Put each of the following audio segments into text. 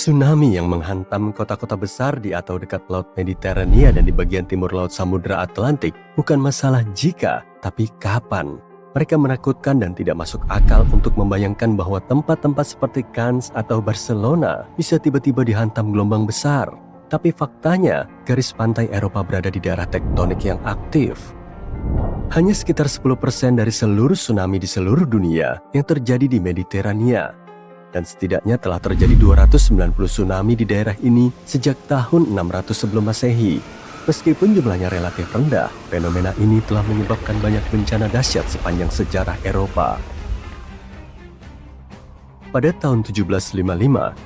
Tsunami yang menghantam kota-kota besar di atau dekat Laut Mediterania dan di bagian timur Laut Samudra Atlantik bukan masalah jika, tapi kapan. Mereka menakutkan dan tidak masuk akal untuk membayangkan bahwa tempat-tempat seperti Cannes atau Barcelona bisa tiba-tiba dihantam gelombang besar. Tapi faktanya, garis pantai Eropa berada di daerah tektonik yang aktif. Hanya sekitar 10% dari seluruh tsunami di seluruh dunia yang terjadi di Mediterania. Dan setidaknya telah terjadi 290 tsunami di daerah ini sejak tahun 600 sebelum Masehi. Meskipun jumlahnya relatif rendah, fenomena ini telah menyebabkan banyak bencana dahsyat sepanjang sejarah Eropa. Pada tahun 1755,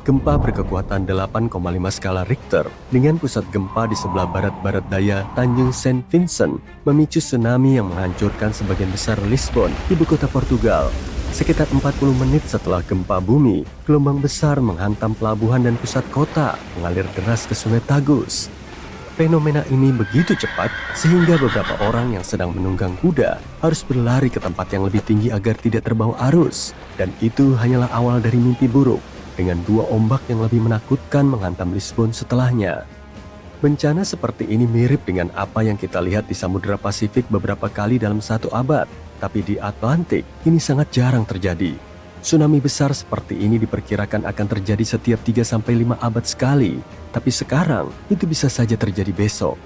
gempa berkekuatan 8,5 skala Richter dengan pusat gempa di sebelah barat-barat daya Tanjung Saint Vincent memicu tsunami yang menghancurkan sebagian besar Lisbon, ibu kota Portugal. Sekitar 40 menit setelah gempa bumi, gelombang besar menghantam pelabuhan dan pusat kota, mengalir deras ke Sungai Tagus. Fenomena ini begitu cepat sehingga beberapa orang yang sedang menunggang kuda harus berlari ke tempat yang lebih tinggi agar tidak terbawa arus. Dan itu hanyalah awal dari mimpi buruk, dengan 2 ombak yang lebih menakutkan menghantam Lisbon setelahnya. Bencana seperti ini mirip dengan apa yang kita lihat di Samudra Pasifik beberapa kali dalam 1 abad. Tapi di Atlantik, ini sangat jarang terjadi. Tsunami besar seperti ini diperkirakan akan terjadi setiap 3-5 abad sekali. Tapi sekarang, itu bisa saja terjadi besok.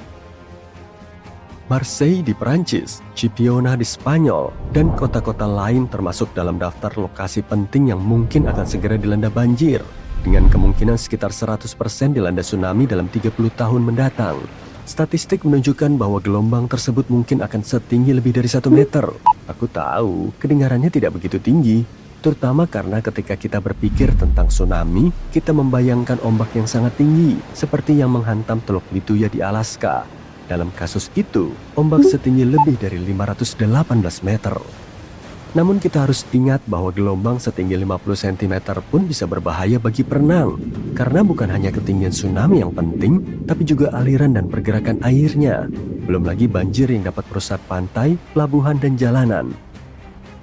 Marseille di Perancis, Chipiona di Spanyol, dan kota-kota lain termasuk dalam daftar lokasi penting yang mungkin akan segera dilanda banjir, dengan kemungkinan sekitar 100% dilanda tsunami dalam 30 tahun mendatang. Statistik menunjukkan bahwa gelombang tersebut mungkin akan setinggi lebih dari 1 meter. Aku tahu, kedengarannya tidak begitu tinggi, terutama karena ketika kita berpikir tentang tsunami, kita membayangkan ombak yang sangat tinggi, seperti yang menghantam Teluk Lituya di Alaska. Dalam kasus itu, ombak setinggi lebih dari 518 meter. Namun kita harus ingat bahwa gelombang setinggi 50 cm pun bisa berbahaya bagi perenang. Karena bukan hanya ketinggian tsunami yang penting, tapi juga aliran dan pergerakan airnya. Belum lagi banjir yang dapat merusak pantai, pelabuhan, dan jalanan.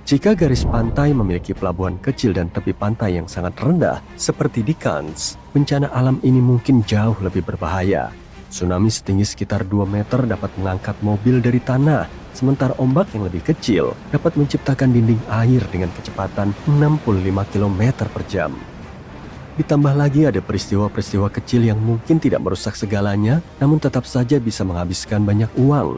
Jika garis pantai memiliki pelabuhan kecil dan tepi pantai yang sangat rendah, seperti di Cannes, bencana alam ini mungkin jauh lebih berbahaya. Tsunami setinggi sekitar 2 meter dapat mengangkat mobil dari tanah, sementara ombak yang lebih kecil dapat menciptakan dinding air dengan kecepatan 65 km per jam. Ditambah lagi ada peristiwa-peristiwa kecil yang mungkin tidak merusak segalanya, namun tetap saja bisa menghabiskan banyak uang.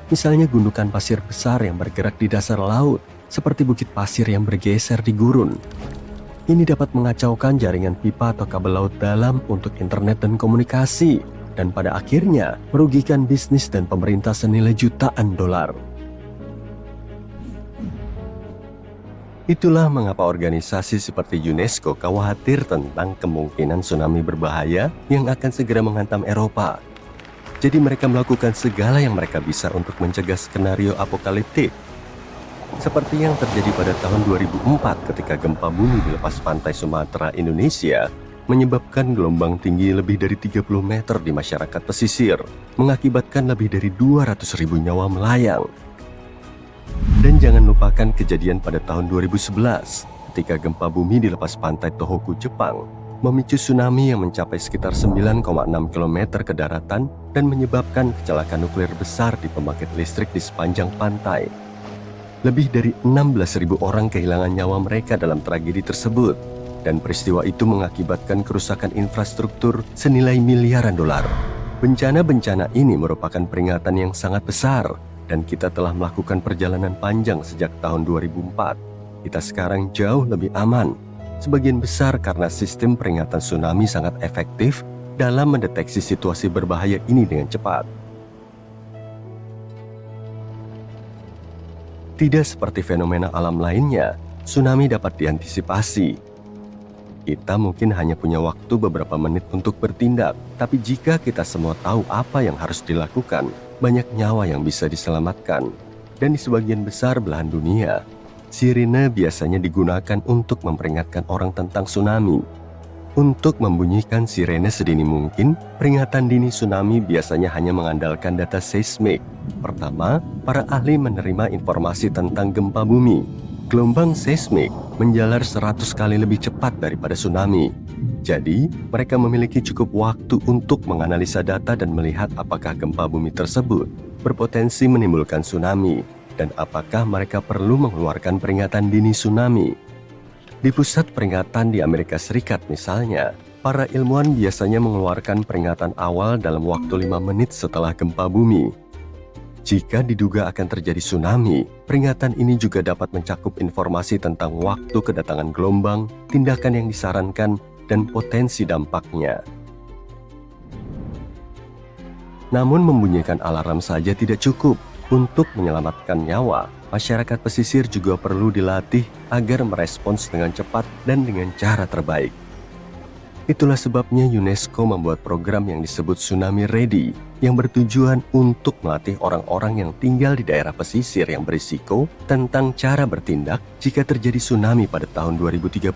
Misalnya gundukan pasir besar yang bergerak di dasar laut, seperti bukit pasir yang bergeser di gurun. Ini dapat mengacaukan jaringan pipa atau kabel laut dalam untuk internet dan komunikasi, dan pada akhirnya merugikan bisnis dan pemerintah senilai jutaan dolar. Itulah mengapa organisasi seperti UNESCO khawatir tentang kemungkinan tsunami berbahaya yang akan segera menghantam Eropa. Jadi mereka melakukan segala yang mereka bisa untuk mencegah skenario apokaliptik. Seperti yang terjadi pada tahun 2004 ketika gempa bumi di lepas pantai Sumatera, Indonesia, menyebabkan gelombang tinggi lebih dari 30 meter di masyarakat pesisir, mengakibatkan lebih dari 200.000 nyawa melayang. Dan jangan lupakan kejadian pada tahun 2011, ketika gempa bumi di lepas pantai Tohoku, Jepang, memicu tsunami yang mencapai sekitar 9,6 km ke daratan dan menyebabkan kecelakaan nuklir besar di pembangkit listrik di sepanjang pantai. Lebih dari 16.000 orang kehilangan nyawa mereka dalam tragedi tersebut, dan peristiwa itu mengakibatkan kerusakan infrastruktur senilai miliaran dolar. Bencana-bencana ini merupakan peringatan yang sangat besar, dan kita telah melakukan perjalanan panjang sejak tahun 2004. Kita sekarang jauh lebih aman, sebagian besar karena sistem peringatan tsunami sangat efektif dalam mendeteksi situasi berbahaya ini dengan cepat. Tidak seperti fenomena alam lainnya, tsunami dapat diantisipasi. Kita mungkin hanya punya waktu beberapa menit untuk bertindak, tapi jika kita semua tahu apa yang harus dilakukan, banyak nyawa yang bisa diselamatkan. Dan di sebagian besar belahan dunia, sirine biasanya digunakan untuk memperingatkan orang tentang tsunami. Untuk membunyikan sirene sedini mungkin, peringatan dini tsunami biasanya hanya mengandalkan data seismik. Pertama, para ahli menerima informasi tentang gempa bumi. Gelombang seismik menjalar 100 kali lebih cepat daripada tsunami. Jadi, mereka memiliki cukup waktu untuk menganalisa data dan melihat apakah gempa bumi tersebut berpotensi menimbulkan tsunami dan apakah mereka perlu mengeluarkan peringatan dini tsunami. Di pusat peringatan di Amerika Serikat misalnya, para ilmuwan biasanya mengeluarkan peringatan awal dalam waktu 5 menit setelah gempa bumi. Jika diduga akan terjadi tsunami, peringatan ini juga dapat mencakup informasi tentang waktu kedatangan gelombang, tindakan yang disarankan, dan potensi dampaknya. Namun membunyikan alarm saja tidak cukup. Untuk menyelamatkan nyawa, masyarakat pesisir juga perlu dilatih agar merespons dengan cepat dan dengan cara terbaik. Itulah sebabnya UNESCO membuat program yang disebut Tsunami Ready, yang bertujuan untuk melatih orang-orang yang tinggal di daerah pesisir yang berisiko tentang cara bertindak jika terjadi tsunami pada tahun 2030.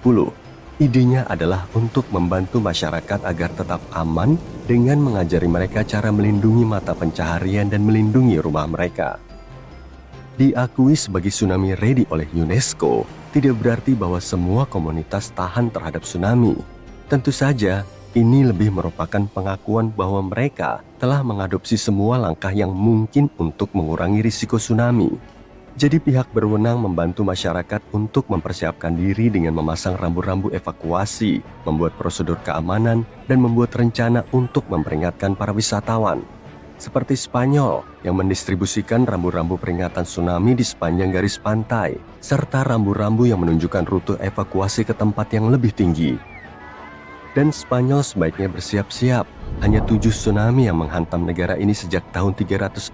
Idenya adalah untuk membantu masyarakat agar tetap aman dengan mengajari mereka cara melindungi mata pencaharian dan melindungi rumah mereka. Diakui sebagai Tsunami Ready oleh UNESCO, tidak berarti bahwa semua komunitas tahan terhadap tsunami. Tentu saja, ini lebih merupakan pengakuan bahwa mereka telah mengadopsi semua langkah yang mungkin untuk mengurangi risiko tsunami. Jadi pihak berwenang membantu masyarakat untuk mempersiapkan diri dengan memasang rambu-rambu evakuasi, membuat prosedur keamanan, dan membuat rencana untuk memperingatkan para wisatawan. Seperti Spanyol yang mendistribusikan rambu-rambu peringatan tsunami di sepanjang garis pantai, serta rambu-rambu yang menunjukkan rute evakuasi ke tempat yang lebih tinggi. Dan Spanyol sebaiknya bersiap-siap, hanya 7 tsunami yang menghantam negara ini sejak tahun 365.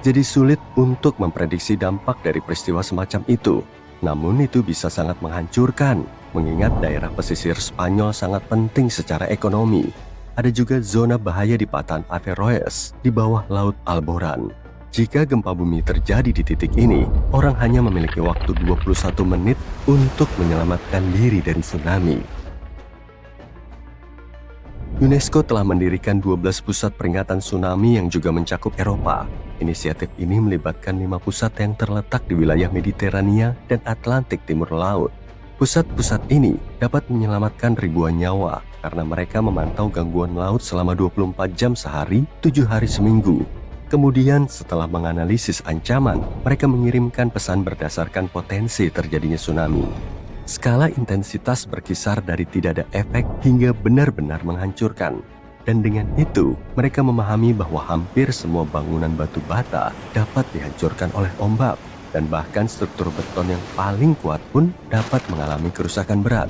Jadi sulit untuk memprediksi dampak dari peristiwa semacam itu. Namun itu bisa sangat menghancurkan, mengingat daerah pesisir Spanyol sangat penting secara ekonomi. Ada juga zona bahaya di patahan Averroes di bawah Laut Alboran. Jika gempa bumi terjadi di titik ini, orang hanya memiliki waktu 21 menit untuk menyelamatkan diri dari tsunami. UNESCO telah mendirikan 12 pusat peringatan tsunami yang juga mencakup Eropa. Inisiatif ini melibatkan 5 pusat yang terletak di wilayah Mediterania dan Atlantik Timur Laut. Pusat-pusat ini dapat menyelamatkan ribuan nyawa karena mereka memantau gangguan laut selama 24 jam sehari, 7 hari seminggu. Kemudian setelah menganalisis ancaman, mereka mengirimkan pesan berdasarkan potensi terjadinya tsunami. Skala intensitas berkisar dari tidak ada efek hingga benar-benar menghancurkan. Dan dengan itu, mereka memahami bahwa hampir semua bangunan batu bata dapat dihancurkan oleh ombak, dan bahkan struktur beton yang paling kuat pun dapat mengalami kerusakan berat.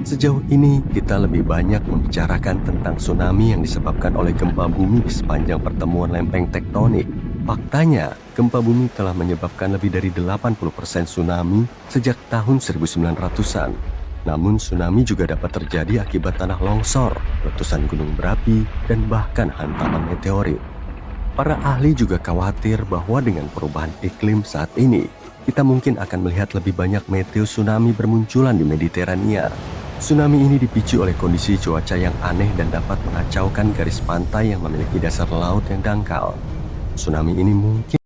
Sejauh ini, kita lebih banyak membicarakan tentang tsunami yang disebabkan oleh gempa bumi di sepanjang pertemuan lempeng tektonik. Faktanya, gempa bumi telah menyebabkan lebih dari 80% tsunami sejak tahun 1900-an. Namun tsunami juga dapat terjadi akibat tanah longsor, letusan gunung berapi, dan bahkan hantaman meteorit. Para ahli juga khawatir bahwa dengan perubahan iklim saat ini, kita mungkin akan melihat lebih banyak meteo tsunami bermunculan di Mediterania. Tsunami ini dipicu oleh kondisi cuaca yang aneh dan dapat mengacaukan garis pantai yang memiliki dasar laut yang dangkal. Tsunami ini mungkin.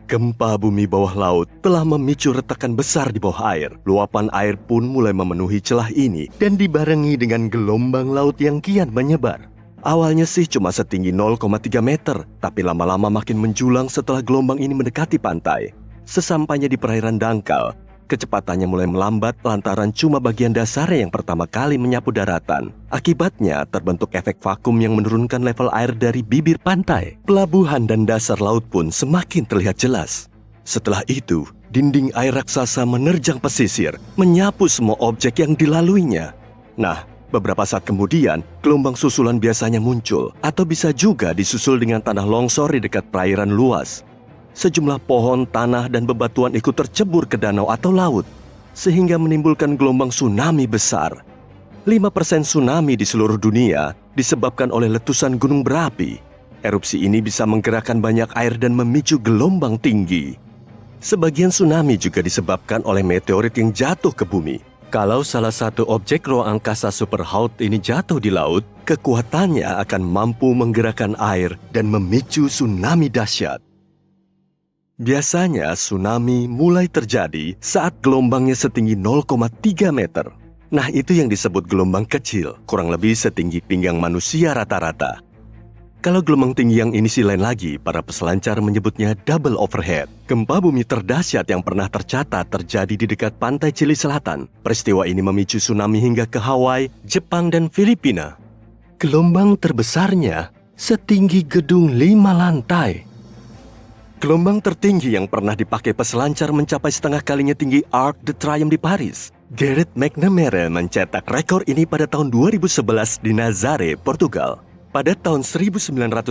Gempa bumi bawah laut telah memicu retakan besar di bawah air. Luapan air pun mulai memenuhi celah ini dan dibarengi dengan gelombang laut yang kian menyebar. Awalnya sih cuma setinggi 0,3 meter, tapi lama-lama makin menjulang setelah gelombang ini mendekati pantai. Sesampainya di perairan dangkal, kecepatannya mulai melambat lantaran cuma bagian dasarnya yang pertama kali menyapu daratan. Akibatnya terbentuk efek vakum yang menurunkan level air dari bibir pantai. Pelabuhan dan dasar laut pun semakin terlihat jelas. Setelah itu, dinding air raksasa menerjang pesisir, menyapu semua objek yang dilaluinya. Nah, beberapa saat kemudian, gelombang susulan biasanya muncul, atau bisa juga disusul dengan tanah longsor di dekat perairan luas. Sejumlah pohon, tanah, dan bebatuan ikut tercebur ke danau atau laut, sehingga menimbulkan gelombang tsunami besar. 5% tsunami di seluruh dunia disebabkan oleh letusan gunung berapi. Erupsi ini bisa menggerakkan banyak air dan memicu gelombang tinggi. Sebagian tsunami juga disebabkan oleh meteorit yang jatuh ke bumi. Kalau salah satu objek ruang angkasa Superhaut ini jatuh di laut, kekuatannya akan mampu menggerakkan air dan memicu tsunami dahsyat. Biasanya tsunami mulai terjadi saat gelombangnya setinggi 0,3 meter. Nah, itu yang disebut gelombang kecil, kurang lebih setinggi pinggang manusia rata-rata. Kalau gelombang tinggi yang ini sih lain lagi, para peselancar menyebutnya double overhead. Gempa bumi terdahsyat yang pernah tercatat terjadi di dekat pantai Chili Selatan. Peristiwa ini memicu tsunami hingga ke Hawaii, Jepang, dan Filipina. Gelombang terbesarnya setinggi gedung 5 lantai. Gelombang tertinggi yang pernah dipakai peselancar mencapai setengah kalinya tinggi Arc de Triomphe di Paris. Gerrit McNamara mencetak rekor ini pada tahun 2011 di Nazaré, Portugal. Pada tahun 1995,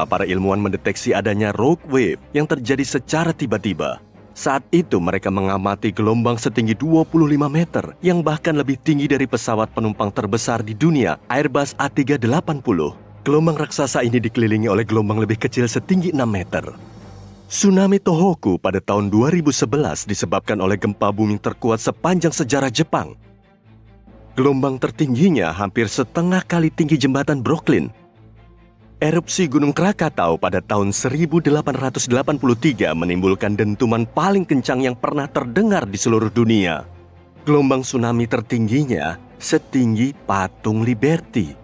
para ilmuwan mendeteksi adanya rogue wave yang terjadi secara tiba-tiba. Saat itu mereka mengamati gelombang setinggi 25 meter yang bahkan lebih tinggi dari pesawat penumpang terbesar di dunia, Airbus A380. Gelombang raksasa ini dikelilingi oleh gelombang lebih kecil setinggi 6 meter. Tsunami Tohoku pada tahun 2011 disebabkan oleh gempa bumi terkuat sepanjang sejarah Jepang. Gelombang tertingginya hampir setengah kali tinggi jembatan Brooklyn. Erupsi Gunung Krakatau pada tahun 1883 menimbulkan dentuman paling kencang yang pernah terdengar di seluruh dunia. Gelombang tsunami tertingginya setinggi Patung Liberty.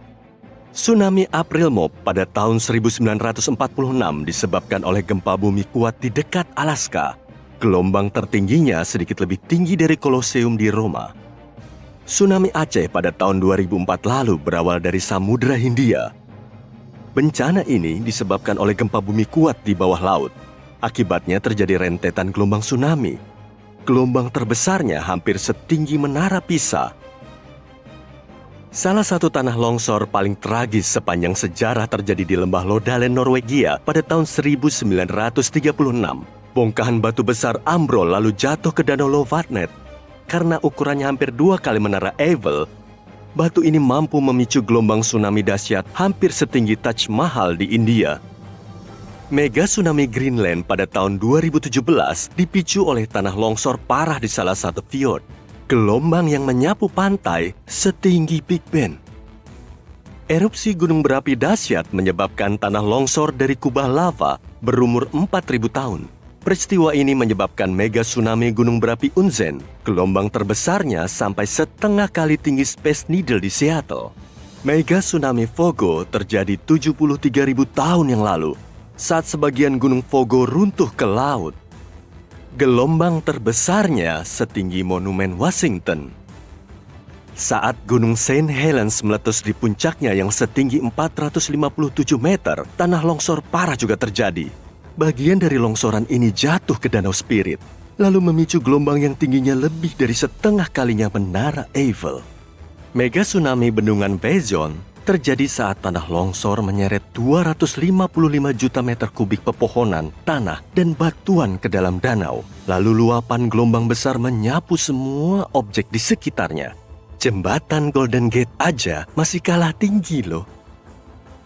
Tsunami April Mop pada tahun 1946 disebabkan oleh gempa bumi kuat di dekat Alaska. Gelombang tertingginya sedikit lebih tinggi dari Kolosium di Roma. Tsunami Aceh pada tahun 2004 lalu berawal dari Samudra Hindia. Bencana ini disebabkan oleh gempa bumi kuat di bawah laut. Akibatnya terjadi rentetan gelombang tsunami. Gelombang terbesarnya hampir setinggi Menara Pisa. Salah satu tanah longsor paling tragis sepanjang sejarah terjadi di lembah Lodalen, Norwegia pada tahun 1936. Bongkahan batu besar ambrol lalu jatuh ke danau Lovatnet. Karena ukurannya hampir 2 kali menara Eiffel, batu ini mampu memicu gelombang tsunami dahsyat hampir setinggi Taj Mahal di India. Mega tsunami Greenland pada tahun 2017 dipicu oleh tanah longsor parah di salah satu fjord. Gelombang yang menyapu pantai setinggi Big Ben. Erupsi gunung berapi dahsyat menyebabkan tanah longsor dari kubah lava berumur 4.000 tahun. Peristiwa ini menyebabkan mega tsunami gunung berapi Unzen. Gelombang terbesarnya sampai setengah kali tinggi Space Needle di Seattle. Mega tsunami Fogo terjadi 73.000 tahun yang lalu, saat sebagian gunung Fogo runtuh ke laut. Gelombang terbesarnya setinggi Monumen Washington. Saat Gunung St. Helens meletus di puncaknya yang setinggi 457 meter, tanah longsor parah juga terjadi. Bagian dari longsoran ini jatuh ke Danau Spirit, lalu memicu gelombang yang tingginya lebih dari setengah kalinya Menara Eiffel. Mega tsunami Bendungan Vaison terjadi saat tanah longsor menyeret 255 juta meter kubik pepohonan, tanah, dan batuan ke dalam danau. Lalu luapan gelombang besar menyapu semua objek di sekitarnya. Jembatan Golden Gate aja masih kalah tinggi loh.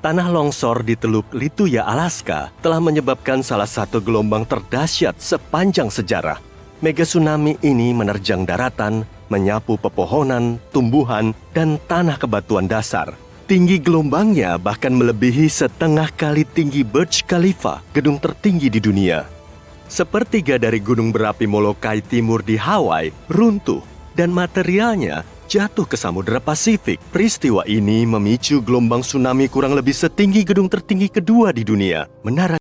Tanah longsor di Teluk Lituya, Alaska telah menyebabkan salah satu gelombang terdahsyat sepanjang sejarah. Mega tsunami ini menerjang daratan, menyapu pepohonan, tumbuhan, dan tanah kebatuan dasar. Tinggi gelombangnya bahkan melebihi setengah kali tinggi Burj Khalifa, gedung tertinggi di dunia. Sepertiga dari gunung berapi Molokai Timur di Hawaii runtuh dan materialnya jatuh ke Samudra Pasifik. Peristiwa ini memicu gelombang tsunami kurang lebih setinggi gedung tertinggi kedua di dunia, Menara.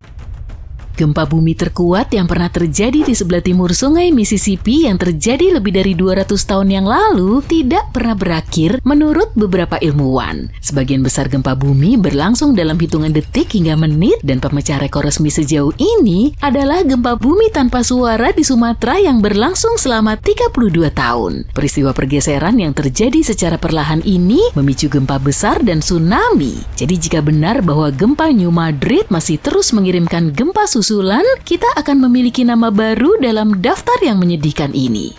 Gempa bumi terkuat yang pernah terjadi di sebelah timur sungai Mississippi yang terjadi lebih dari 200 tahun yang lalu tidak pernah berakhir menurut beberapa ilmuwan. Sebagian besar gempa bumi berlangsung dalam hitungan detik hingga menit dan pemecah rekor resmi sejauh ini adalah gempa bumi tanpa suara di Sumatera yang berlangsung selama 32 tahun. Peristiwa pergeseran yang terjadi secara perlahan ini memicu gempa besar dan tsunami. Jadi jika benar bahwa gempa New Madrid masih terus mengirimkan gempa susulan, kita akan memiliki nama baru dalam daftar yang menyedihkan ini.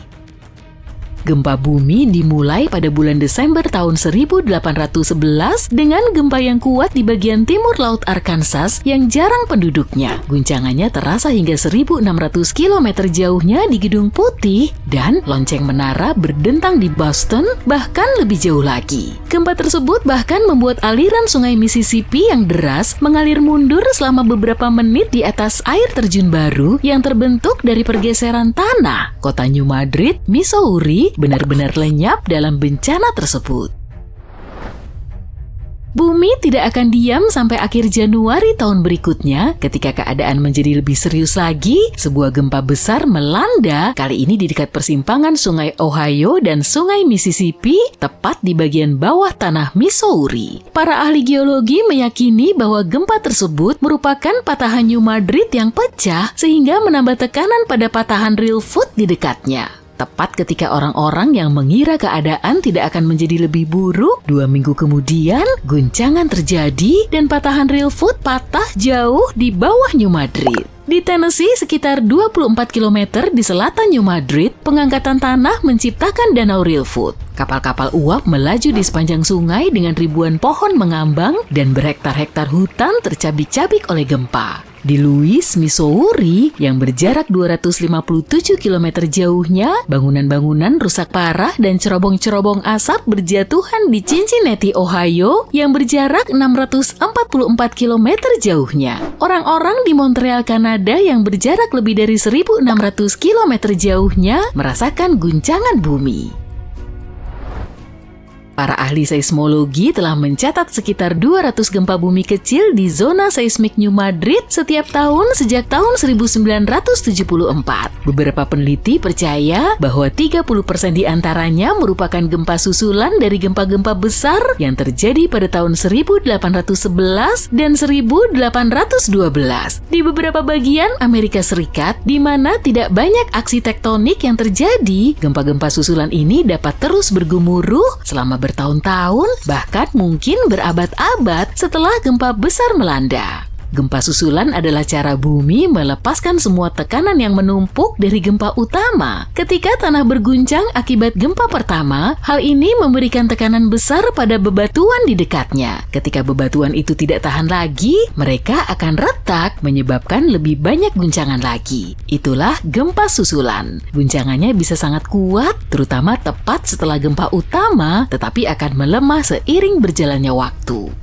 Gempa bumi dimulai pada bulan Desember tahun 1811 dengan gempa yang kuat di bagian timur laut Arkansas yang jarang penduduknya. Guncangannya terasa hingga 1.600 km jauhnya di Gedung Putih dan lonceng menara berdentang di Boston, bahkan lebih jauh lagi. Gempa tersebut bahkan membuat aliran sungai Mississippi yang deras mengalir mundur selama beberapa menit di atas air terjun baru yang terbentuk dari pergeseran tanah. Kota New Madrid, Missouri, benar-benar lenyap dalam bencana tersebut. Bumi tidak akan diam sampai akhir Januari tahun berikutnya. Ketika keadaan menjadi lebih serius lagi, sebuah gempa besar melanda, kali ini di dekat persimpangan Sungai Ohio dan Sungai Mississippi, tepat di bagian bawah tanah Missouri. Para ahli geologi meyakini bahwa gempa tersebut merupakan patahan New Madrid yang pecah sehingga menambah tekanan pada patahan Reelfoot di dekatnya. Tepat ketika orang-orang yang mengira keadaan tidak akan menjadi lebih buruk, 2 minggu kemudian guncangan terjadi dan patahan Reelfoot patah jauh di bawah New Madrid. Di Tennessee, sekitar 24 km di selatan New Madrid, pengangkatan tanah menciptakan danau Reelfoot. Kapal-kapal uap melaju di sepanjang sungai dengan ribuan pohon mengambang dan berhektar-hektar hutan tercabik-cabik oleh gempa. Di Louis, Missouri, yang berjarak 257 km jauhnya, bangunan-bangunan rusak parah dan cerobong-cerobong asap berjatuhan di Cincinnati, Ohio, yang berjarak 644 km jauhnya. Orang-orang di Montreal, Kanada, yang berjarak lebih dari 1.600 km jauhnya, merasakan guncangan bumi. Para ahli seismologi telah mencatat sekitar 200 gempa bumi kecil di zona seismik New Madrid setiap tahun sejak tahun 1974. Beberapa peneliti percaya bahwa 30% di antaranya merupakan gempa susulan dari gempa-gempa besar yang terjadi pada tahun 1811 dan 1812. Di beberapa bagian Amerika Serikat, di mana tidak banyak aksi tektonik yang terjadi, gempa-gempa susulan ini dapat terus bergemuruh selama bertahun-tahun, bahkan mungkin berabad-abad setelah gempa besar melanda. Gempa susulan adalah cara bumi melepaskan semua tekanan yang menumpuk dari gempa utama. Ketika tanah berguncang akibat gempa pertama, hal ini memberikan tekanan besar pada bebatuan di dekatnya. Ketika bebatuan itu tidak tahan lagi, mereka akan retak, menyebabkan lebih banyak guncangan lagi. Itulah gempa susulan. Guncangannya bisa sangat kuat, terutama tepat setelah gempa utama, tetapi akan melemah seiring berjalannya waktu.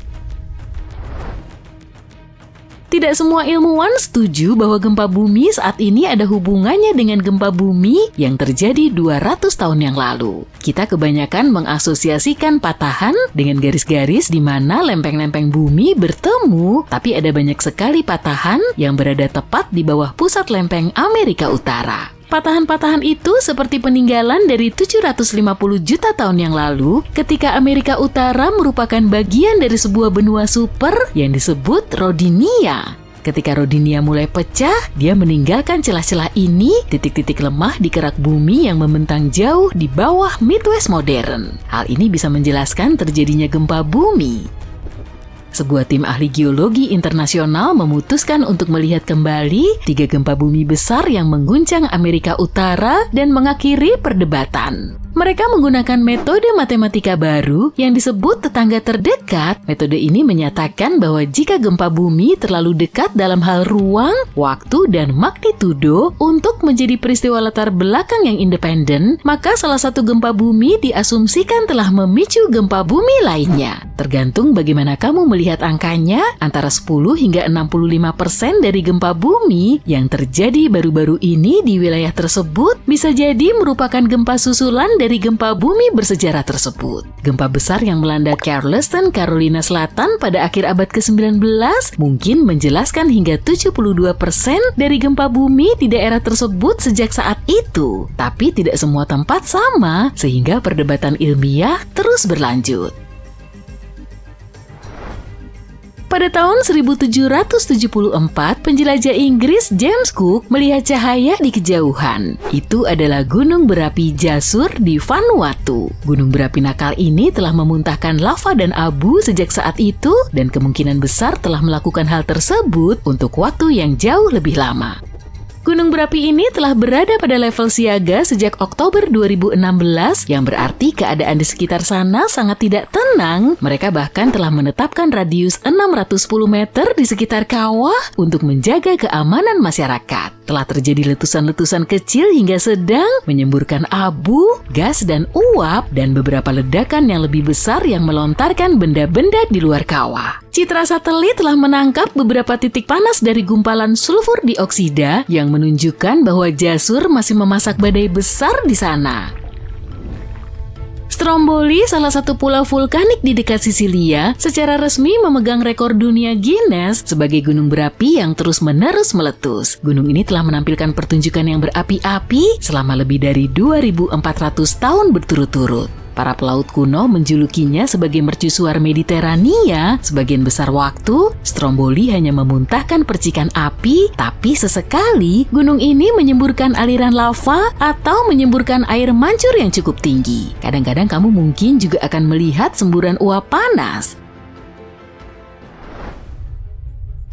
Tidak semua ilmuwan setuju bahwa gempa bumi saat ini ada hubungannya dengan gempa bumi yang terjadi 200 tahun yang lalu. Kita kebanyakan mengasosiasikan patahan dengan garis-garis di mana lempeng-lempeng bumi bertemu, tapi ada banyak sekali patahan yang berada tepat di bawah pusat lempeng Amerika Utara. Patahan-patahan itu seperti peninggalan dari 750 juta tahun yang lalu ketika Amerika Utara merupakan bagian dari sebuah benua super yang disebut Rodinia. Ketika Rodinia mulai pecah, dia meninggalkan celah-celah ini, titik-titik lemah di kerak bumi yang membentang jauh di bawah Midwest modern. Hal ini bisa menjelaskan terjadinya gempa bumi. Sebuah tim ahli geologi internasional memutuskan untuk melihat kembali 3 gempa bumi besar yang mengguncang Amerika Utara dan mengakhiri perdebatan. Mereka menggunakan metode matematika baru yang disebut tetangga terdekat. Metode ini menyatakan bahwa jika gempa bumi terlalu dekat dalam hal ruang, waktu, dan magnitudo untuk menjadi peristiwa latar belakang yang independen, maka salah satu gempa bumi diasumsikan telah memicu gempa bumi lainnya. Tergantung bagaimana kamu melihat angkanya, antara 10 hingga 65% dari gempa bumi yang terjadi baru-baru ini di wilayah tersebut bisa jadi merupakan gempa susulan dari gempa bumi bersejarah tersebut. Gempa besar yang melanda Charleston, Carolina Selatan pada akhir abad ke-19 mungkin menjelaskan hingga 72% dari gempa bumi di daerah tersebut sejak saat itu. Tapi tidak semua tempat sama, sehingga perdebatan ilmiah terus berlanjut. Pada tahun 1774, penjelajah Inggris James Cook melihat cahaya di kejauhan. Itu adalah gunung berapi Jasur di Vanuatu. Gunung berapi nakal ini telah memuntahkan lava dan abu sejak saat itu dan kemungkinan besar telah melakukan hal tersebut untuk waktu yang jauh lebih lama. Gunung berapi ini telah berada pada level siaga sejak Oktober 2016, yang berarti keadaan di sekitar sana sangat tidak tenang. Mereka bahkan telah menetapkan radius 610 meter di sekitar kawah untuk menjaga keamanan masyarakat. Telah terjadi letusan-letusan kecil hingga sedang, menyemburkan abu, gas dan uap, dan beberapa ledakan yang lebih besar yang melontarkan benda-benda di luar kawah. Citra satelit telah menangkap beberapa titik panas dari gumpalan sulfur dioksida yang menunjukkan bahwa Jasur masih memasak badai besar di sana. Stromboli, salah satu pulau vulkanik di dekat Sisilia, secara resmi memegang rekor dunia Guinness sebagai gunung berapi yang terus-menerus meletus. Gunung ini telah menampilkan pertunjukan yang berapi-api selama lebih dari 2.400 tahun berturut-turut. Para pelaut kuno menjulukinya sebagai mercusuar Mediterania. Sebagian besar waktu, Stromboli hanya memuntahkan percikan api, tapi sesekali gunung ini menyemburkan aliran lava atau menyemburkan air mancur yang cukup tinggi. Kadang-kadang kamu mungkin juga akan melihat semburan uap panas.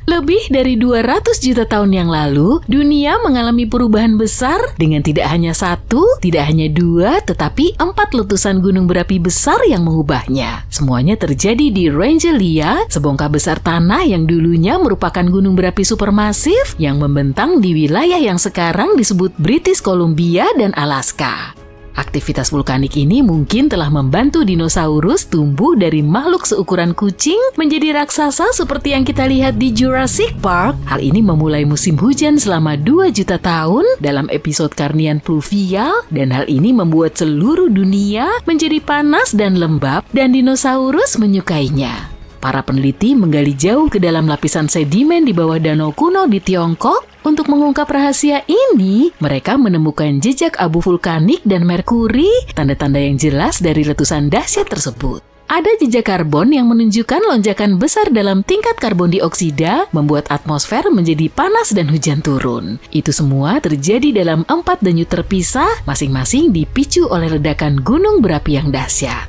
Lebih dari 200 juta tahun yang lalu, dunia mengalami perubahan besar dengan tidak hanya satu, tidak hanya dua, tetapi 4 letusan gunung berapi besar yang mengubahnya. Semuanya terjadi di Rangelia, sebongkah besar tanah yang dulunya merupakan gunung berapi supermasif yang membentang di wilayah yang sekarang disebut British Columbia dan Alaska. Aktivitas vulkanik ini mungkin telah membantu dinosaurus tumbuh dari makhluk seukuran kucing menjadi raksasa seperti yang kita lihat di Jurassic Park. Hal ini memulai musim hujan selama 2 juta tahun dalam episode Carnian Pluvial, dan hal ini membuat seluruh dunia menjadi panas dan lembab dan dinosaurus menyukainya. Para peneliti menggali jauh ke dalam lapisan sedimen di bawah danau kuno di Tiongkok. Untuk mengungkap rahasia ini, mereka menemukan jejak abu vulkanik dan merkuri, tanda-tanda yang jelas dari letusan dahsyat tersebut. Ada jejak karbon yang menunjukkan lonjakan besar dalam tingkat karbon dioksida, membuat atmosfer menjadi panas dan hujan turun. Itu semua terjadi dalam 4 denyut terpisah, masing-masing dipicu oleh ledakan gunung berapi yang dahsyat.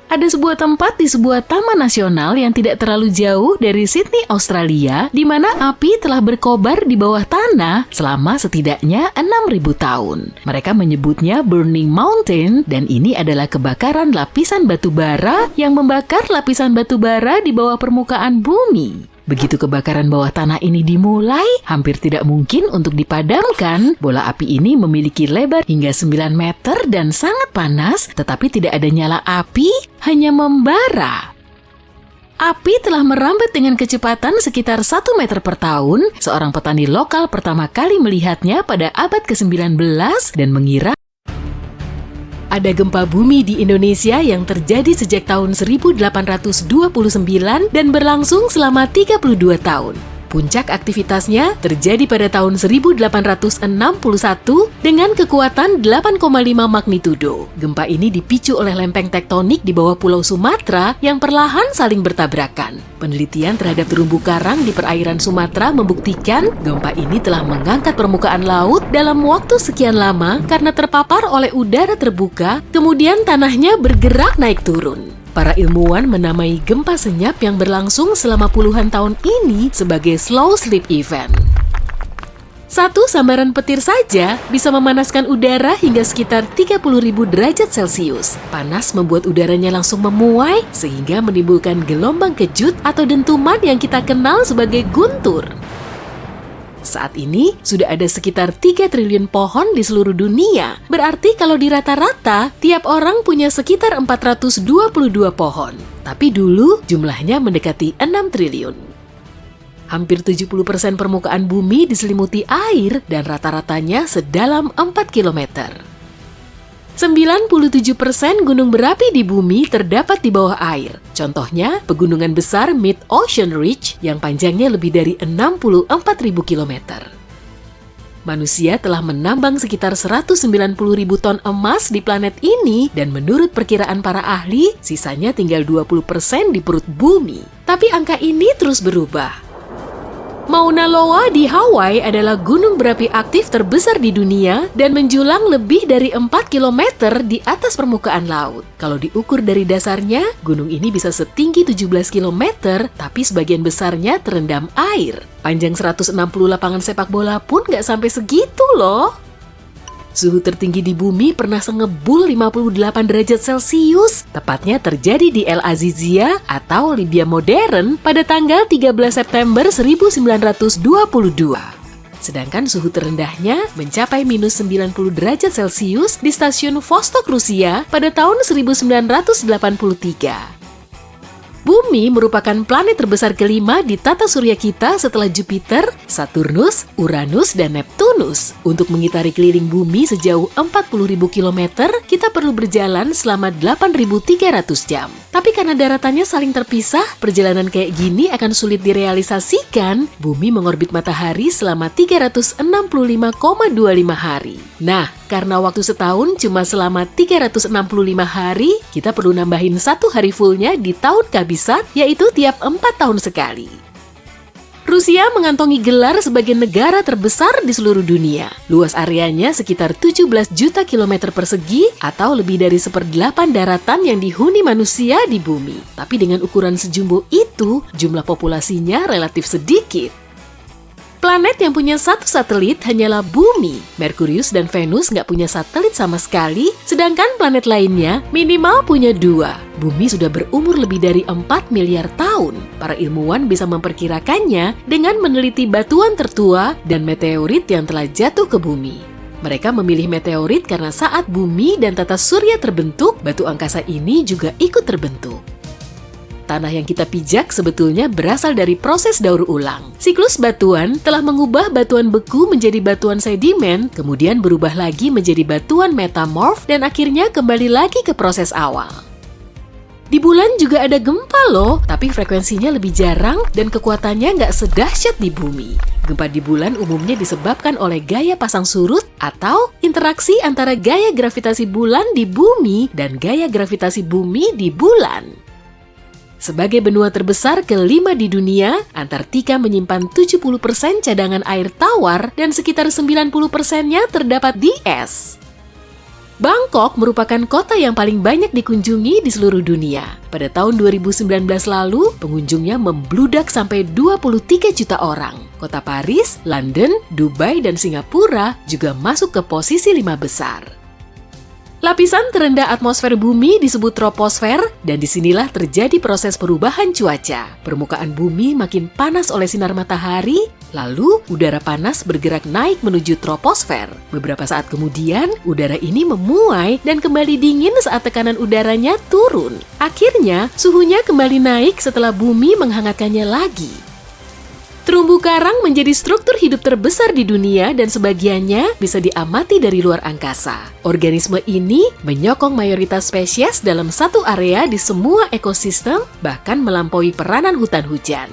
Ada sebuah tempat di sebuah taman nasional yang tidak terlalu jauh dari Sydney, Australia, di mana api telah berkobar di bawah tanah selama setidaknya 6.000 tahun. Mereka menyebutnya Burning Mountain, dan ini adalah kebakaran lapisan batu bara yang membakar lapisan batu bara di bawah permukaan bumi. Begitu kebakaran bawah tanah ini dimulai, hampir tidak mungkin untuk dipadamkan. Bola api ini memiliki lebar hingga 9 meter dan sangat panas, tetapi tidak ada nyala api, hanya membara. Api telah merambat dengan kecepatan sekitar 1 meter per tahun. Seorang petani lokal pertama kali melihatnya pada abad ke-19 dan mengira ada gempa bumi di Indonesia yang terjadi sejak tahun 1829 dan berlangsung selama 32 tahun. Puncak aktivitasnya terjadi pada tahun 1861 dengan kekuatan 8,5 magnitudo. Gempa ini dipicu oleh lempeng tektonik di bawah Pulau Sumatera yang perlahan saling bertabrakan. Penelitian terhadap terumbu karang di perairan Sumatera membuktikan gempa ini telah mengangkat permukaan laut dalam waktu sekian lama karena terpapar oleh udara terbuka, kemudian tanahnya bergerak naik turun. Para ilmuwan menamai gempa senyap yang berlangsung selama puluhan tahun ini sebagai slow slip event. Satu sambaran petir saja bisa memanaskan udara hingga sekitar 30.000 derajat Celcius. Panas membuat udaranya langsung memuai sehingga menimbulkan gelombang kejut atau dentuman yang kita kenal sebagai guntur. Saat ini, sudah ada sekitar 3 triliun pohon di seluruh dunia. Berarti kalau dirata-rata, tiap orang punya sekitar 422 pohon. Tapi dulu, jumlahnya mendekati 6 triliun. Hampir 70% permukaan bumi diselimuti air dan rata-ratanya sedalam 4 kilometer. 97% gunung berapi di bumi terdapat di bawah air. Contohnya, pegunungan besar Mid-Ocean Ridge yang panjangnya lebih dari 64.000 km. Manusia telah menambang sekitar 190.000 ton emas di planet ini dan menurut perkiraan para ahli, sisanya tinggal 20% di perut bumi. Tapi angka ini terus berubah. Mauna Loa di Hawaii adalah gunung berapi aktif terbesar di dunia dan menjulang lebih dari 4 km di atas permukaan laut. Kalau diukur dari dasarnya, gunung ini bisa setinggi 17 km, tapi sebagian besarnya terendam air. Panjang 160 lapangan sepak bola pun nggak sampai segitu loh. Suhu tertinggi di bumi pernah sengebul 58 derajat Celcius, tepatnya terjadi di El Azizia atau Libya modern pada tanggal 13 September 1922. Sedangkan suhu terendahnya mencapai minus 90 derajat Celcius di stasiun Vostok, Rusia pada tahun 1983. Bumi merupakan planet terbesar kelima di tata surya kita setelah Jupiter, Saturnus, Uranus, dan Neptunus. Untuk mengitari keliling bumi sejauh 40.000 km, kita perlu berjalan selama 8.300 jam. Tapi karena daratannya saling terpisah, perjalanan kayak gini akan sulit direalisasikan. Bumi mengorbit matahari selama 365,25 hari. Nah, karena waktu setahun cuma selama 365 hari, kita perlu nambahin 1 hari fullnya di tahun kabisat, yaitu tiap 4 tahun sekali. Rusia mengantongi gelar sebagai negara terbesar di seluruh dunia. Luas areanya sekitar 17 juta kilometer persegi atau lebih dari 1/8 daratan yang dihuni manusia di bumi. Tapi dengan ukuran sejumbo itu, jumlah populasinya relatif sedikit. Planet yang punya 1 satelit hanyalah Bumi. Merkurius dan Venus nggak punya satelit sama sekali, sedangkan planet lainnya minimal punya 2. Bumi sudah berumur lebih dari 4 miliar tahun. Para ilmuwan bisa memperkirakannya dengan meneliti batuan tertua dan meteorit yang telah jatuh ke bumi. Mereka memilih meteorit karena saat bumi dan tata surya terbentuk, batu angkasa ini juga ikut terbentuk. Tanah yang kita pijak sebetulnya berasal dari proses daur ulang. Siklus batuan telah mengubah batuan beku menjadi batuan sedimen, kemudian berubah lagi menjadi batuan metamorf, dan akhirnya kembali lagi ke proses awal. Di bulan juga ada gempa loh, tapi frekuensinya lebih jarang dan kekuatannya nggak sedahsyat di bumi. Gempa di bulan umumnya disebabkan oleh gaya pasang surut atau interaksi antara gaya gravitasi bulan di bumi dan gaya gravitasi bumi di bulan. Sebagai benua terbesar kelima di dunia, Antartika menyimpan 70% cadangan air tawar dan sekitar 90%-nya terdapat di es. Bangkok merupakan kota yang paling banyak dikunjungi di seluruh dunia. Pada tahun 2019 lalu, pengunjungnya membludak sampai 23 juta orang. Kota Paris, London, Dubai, dan Singapura juga masuk ke posisi 5 besar. Lapisan terendah atmosfer bumi disebut troposfer, dan disinilah terjadi proses perubahan cuaca. Permukaan bumi makin panas oleh sinar matahari, lalu udara panas bergerak naik menuju troposfer. Beberapa saat kemudian, udara ini memuai dan kembali dingin saat tekanan udaranya turun. Akhirnya, suhunya kembali naik setelah bumi menghangatkannya lagi. Terumbu karang menjadi struktur hidup terbesar di dunia dan sebagiannya bisa diamati dari luar angkasa. Organisme ini menyokong mayoritas spesies dalam satu area di semua ekosistem, bahkan melampaui peranan hutan hujan.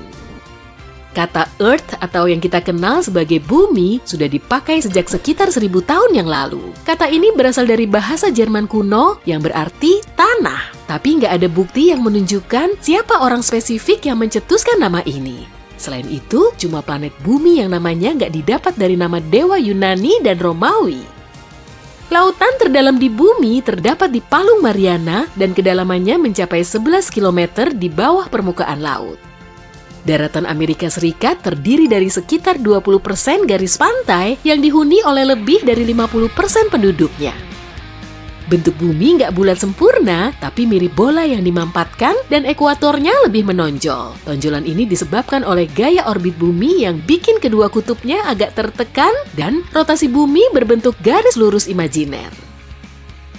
Kata Earth atau yang kita kenal sebagai bumi sudah dipakai sejak sekitar 1000 tahun yang lalu. Kata ini berasal dari bahasa Jerman kuno yang berarti tanah. Tapi nggak ada bukti yang menunjukkan siapa orang spesifik yang mencetuskan nama ini. Selain itu, cuma planet bumi yang namanya nggak didapat dari nama dewa Yunani dan Romawi. Lautan terdalam di bumi terdapat di Palung Mariana dan kedalamannya mencapai 11 km di bawah permukaan laut. Daratan Amerika Serikat terdiri dari sekitar 20% garis pantai yang dihuni oleh lebih dari 50% penduduknya. Bentuk bumi nggak bulat sempurna, tapi mirip bola yang dimampatkan dan ekuatornya lebih menonjol. Tonjolan ini disebabkan oleh gaya orbit bumi yang bikin kedua kutubnya agak tertekan dan rotasi bumi berbentuk garis lurus imajiner.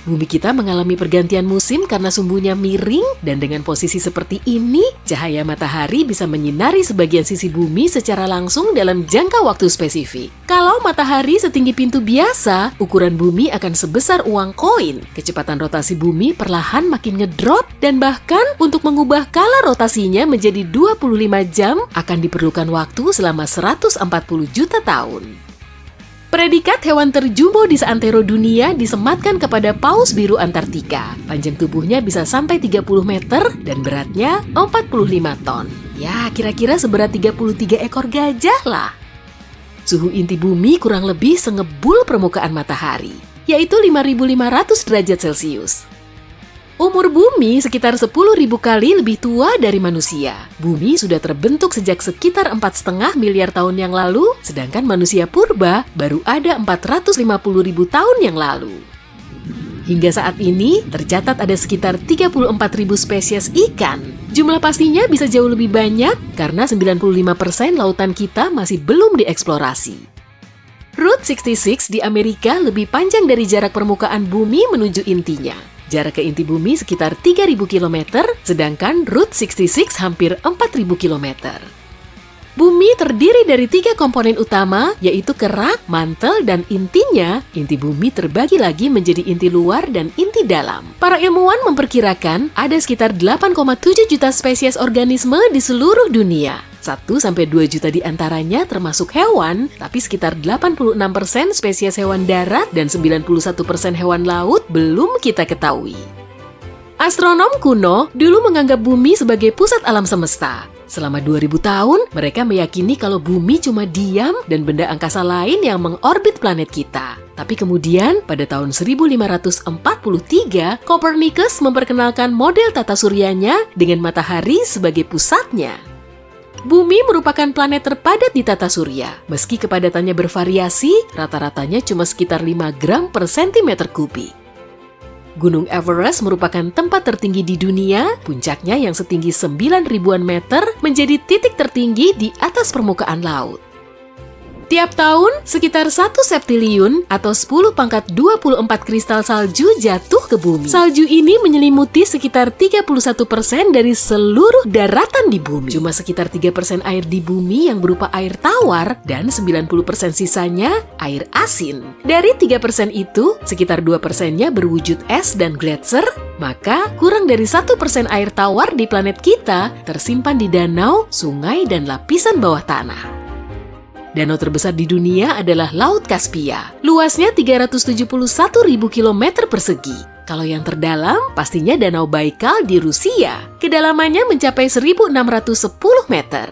Bumi kita mengalami pergantian musim karena sumbunya miring, dan dengan posisi seperti ini, cahaya matahari bisa menyinari sebagian sisi bumi secara langsung dalam jangka waktu spesifik. Kalau matahari setinggi pintu biasa, ukuran bumi akan sebesar uang koin. Kecepatan rotasi bumi perlahan makin ngedrop, dan bahkan untuk mengubah kala rotasinya menjadi 25 jam akan diperlukan waktu selama 140 juta tahun. Predikat hewan terjumbo di seantero dunia disematkan kepada paus biru Antartika. Panjang tubuhnya bisa sampai 30 meter dan beratnya 45 ton. Ya, kira-kira seberat 33 ekor gajah lah. Suhu inti bumi kurang lebih sengebul permukaan matahari, yaitu 5.500 derajat Celcius. Umur bumi sekitar 10.000 kali lebih tua dari manusia. Bumi sudah terbentuk sejak sekitar 4,5 miliar tahun yang lalu, sedangkan manusia purba baru ada 450.000 tahun yang lalu. Hingga saat ini, tercatat ada sekitar 34.000 spesies ikan. Jumlah pastinya bisa jauh lebih banyak karena 95% lautan kita masih belum dieksplorasi. Route 66 di Amerika lebih panjang dari jarak permukaan bumi menuju intinya. Jarak ke inti bumi sekitar 3.000 km, sedangkan Route 66 hampir 4.000 km. Bumi terdiri dari 3 komponen utama, yaitu kerak, mantel, dan intinya. Inti bumi terbagi lagi menjadi inti luar dan inti dalam. Para ilmuwan memperkirakan ada sekitar 8,7 juta spesies organisme di seluruh dunia. 1-2 juta di antaranya termasuk hewan, tapi sekitar 86% spesies hewan darat dan 91% hewan laut belum kita ketahui. Astronom kuno dulu menganggap bumi sebagai pusat alam semesta. Selama 2000 tahun, mereka meyakini kalau bumi cuma diam dan benda angkasa lain yang mengorbit planet kita. Tapi kemudian, pada tahun 1543, Copernicus memperkenalkan model tata suryanya dengan matahari sebagai pusatnya. Bumi merupakan planet terpadat di tata surya. Meski kepadatannya bervariasi, rata-ratanya cuma sekitar 5 gram per sentimeter kubik. Gunung Everest merupakan tempat tertinggi di dunia, puncaknya yang setinggi 9.000-an meter menjadi titik tertinggi di atas permukaan laut. Tiap tahun, sekitar 1 septiliun atau 10⁻24 kristal salju jatuh ke bumi. Salju ini menyelimuti sekitar 31% dari seluruh daratan di bumi. Cuma sekitar 3% air di bumi yang berupa air tawar dan 90% sisanya air asin. Dari 3% itu, sekitar 2%-nya berwujud es dan gletser, maka kurang dari 1% air tawar di planet kita tersimpan di danau, sungai, dan lapisan bawah tanah. Danau terbesar di dunia adalah Laut Kaspia. Luasnya 371.000 km persegi. Kalau yang terdalam, pastinya Danau Baikal di Rusia. Kedalamannya mencapai 1.610 meter.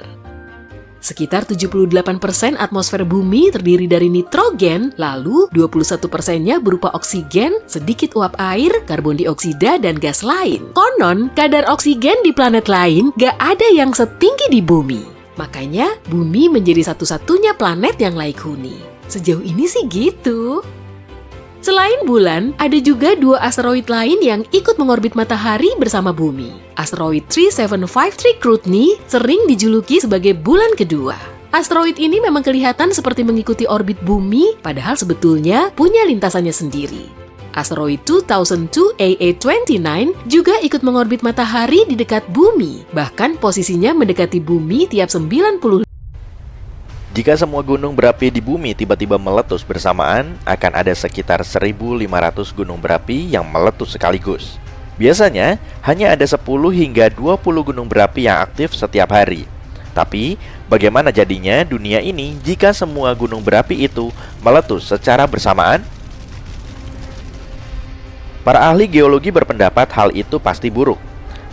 Sekitar 78% atmosfer bumi terdiri dari nitrogen, lalu 21%-nya berupa oksigen, sedikit uap air, karbon dioksida, dan gas lain. Konon, kadar oksigen di planet lain gak ada yang setinggi di bumi. Makanya, bumi menjadi satu-satunya planet yang layak huni. Sejauh ini sih gitu. Selain bulan, ada juga 2 asteroid lain yang ikut mengorbit matahari bersama bumi. Asteroid 3753 Cruithne sering dijuluki sebagai bulan kedua. Asteroid ini memang kelihatan seperti mengikuti orbit bumi, padahal sebetulnya punya lintasannya sendiri. Asteroid 2002 AA29 juga ikut mengorbit matahari di dekat bumi, bahkan posisinya mendekati bumi tiap 90. Jika semua gunung berapi di bumi tiba-tiba meletus bersamaan, akan ada sekitar 1.500 gunung berapi yang meletus sekaligus. Biasanya, hanya ada 10 hingga 20 gunung berapi yang aktif setiap hari. Tapi, bagaimana jadinya dunia ini jika semua gunung berapi itu meletus secara bersamaan? Para ahli geologi berpendapat hal itu pasti buruk.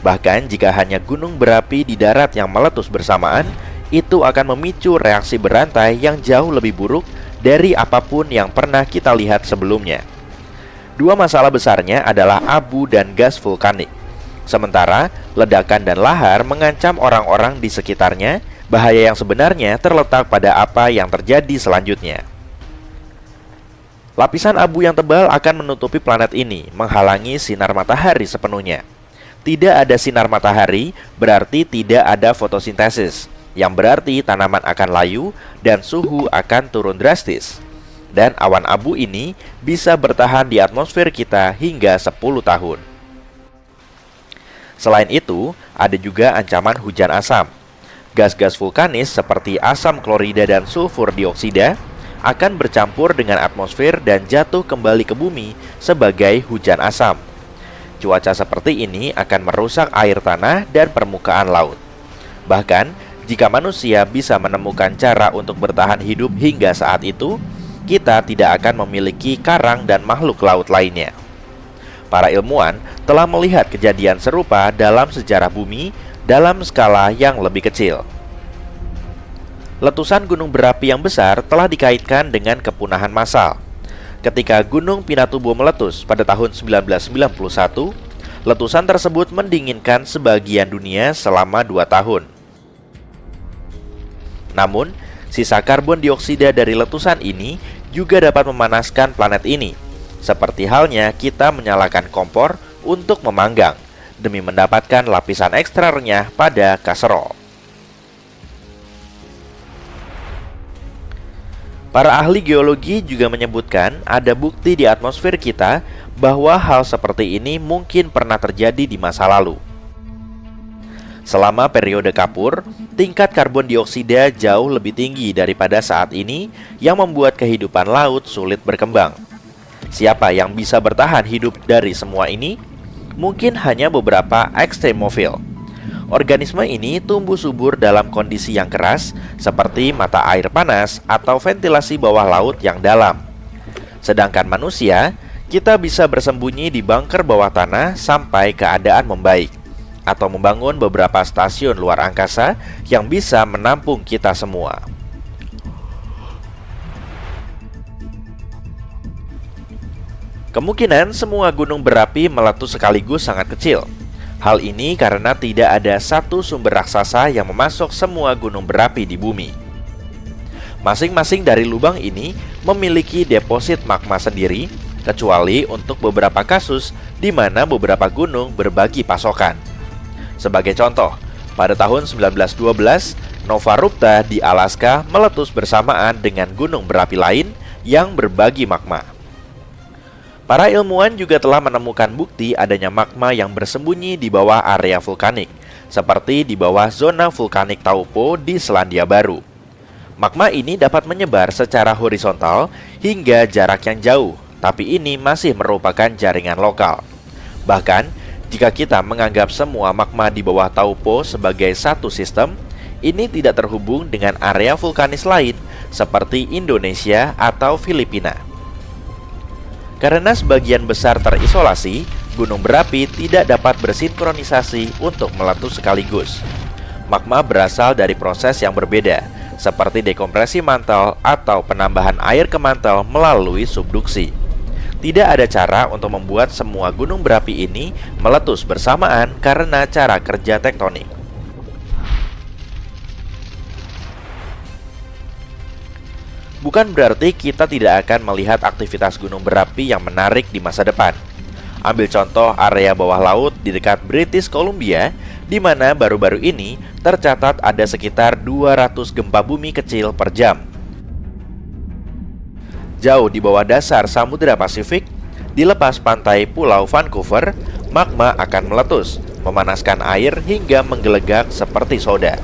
Bahkan jika hanya gunung berapi di darat yang meletus bersamaan, itu akan memicu reaksi berantai yang jauh lebih buruk dari apapun yang pernah kita lihat sebelumnya. 2 masalah besarnya adalah abu dan gas vulkanik. Sementara ledakan dan lahar mengancam orang-orang di sekitarnya, bahaya yang sebenarnya terletak pada apa yang terjadi selanjutnya. Lapisan abu yang tebal akan menutupi planet ini, menghalangi sinar matahari sepenuhnya. Tidak ada sinar matahari berarti tidak ada fotosintesis, yang berarti tanaman akan layu dan suhu akan turun drastis. Dan awan abu ini bisa bertahan di atmosfer kita hingga 10 tahun. Selain itu, ada juga ancaman hujan asam. Gas-gas vulkanis seperti asam klorida dan sulfur dioksida akan bercampur dengan atmosfer dan jatuh kembali ke bumi sebagai hujan asam. Cuaca seperti ini akan merusak air tanah dan permukaan laut. Bahkan, jika manusia bisa menemukan cara untuk bertahan hidup hingga saat itu, kita tidak akan memiliki karang dan makhluk laut lainnya. Para ilmuwan telah melihat kejadian serupa dalam sejarah bumi dalam skala yang lebih kecil. Letusan gunung berapi yang besar telah dikaitkan dengan kepunahan massal. Ketika Gunung Pinatubo meletus pada tahun 1991, letusan tersebut mendinginkan sebagian dunia selama 2 tahun. Namun, sisa karbon dioksida dari letusan ini juga dapat memanaskan planet ini, seperti halnya kita menyalakan kompor untuk memanggang demi mendapatkan lapisan ekstra renyah pada kaserol. Para ahli geologi juga menyebutkan ada bukti di atmosfer kita bahwa hal seperti ini mungkin pernah terjadi di masa lalu. Selama periode kapur, tingkat karbon dioksida jauh lebih tinggi daripada saat ini yang membuat kehidupan laut sulit berkembang. Siapa yang bisa bertahan hidup dari semua ini? Mungkin hanya beberapa ekstremofil. Organisme ini tumbuh subur dalam kondisi yang keras, seperti mata air panas atau ventilasi bawah laut yang dalam. Sedangkan manusia, kita bisa bersembunyi di bunker bawah tanah sampai keadaan membaik, atau membangun beberapa stasiun luar angkasa yang bisa menampung kita semua. Kemungkinan semua gunung berapi meletus sekaligus sangat kecil. Hal ini karena tidak ada satu sumber raksasa yang memasok semua gunung berapi di bumi. Masing-masing dari lubang ini memiliki deposit magma sendiri, kecuali untuk beberapa kasus di mana beberapa gunung berbagi pasokan. Sebagai contoh, pada tahun 1912, Nova Rupta di Alaska meletus bersamaan dengan gunung berapi lain yang berbagi magma. Para ilmuwan juga telah menemukan bukti adanya magma yang bersembunyi di bawah area vulkanik, seperti di bawah zona vulkanik Taupo di Selandia Baru. Magma ini dapat menyebar secara horizontal hingga jarak yang jauh, tapi ini masih merupakan jaringan lokal. Bahkan, jika kita menganggap semua magma di bawah Taupo sebagai satu sistem, ini tidak terhubung dengan area vulkanis lain seperti Indonesia atau Filipina. Karena sebagian besar terisolasi, gunung berapi tidak dapat bersinkronisasi untuk meletus sekaligus. Magma berasal dari proses yang berbeda, seperti dekompresi mantel atau penambahan air ke mantel melalui subduksi. Tidak ada cara untuk membuat semua gunung berapi ini meletus bersamaan karena cara kerja tektonik. Bukan berarti kita tidak akan melihat aktivitas gunung berapi yang menarik di masa depan. Ambil contoh area bawah laut di dekat British Columbia, di mana baru-baru ini tercatat ada sekitar 200 gempa bumi kecil per jam. Jauh di bawah dasar Samudra Pasifik, di lepas pantai Pulau Vancouver, magma akan meletus, memanaskan air hingga menggelegak seperti soda.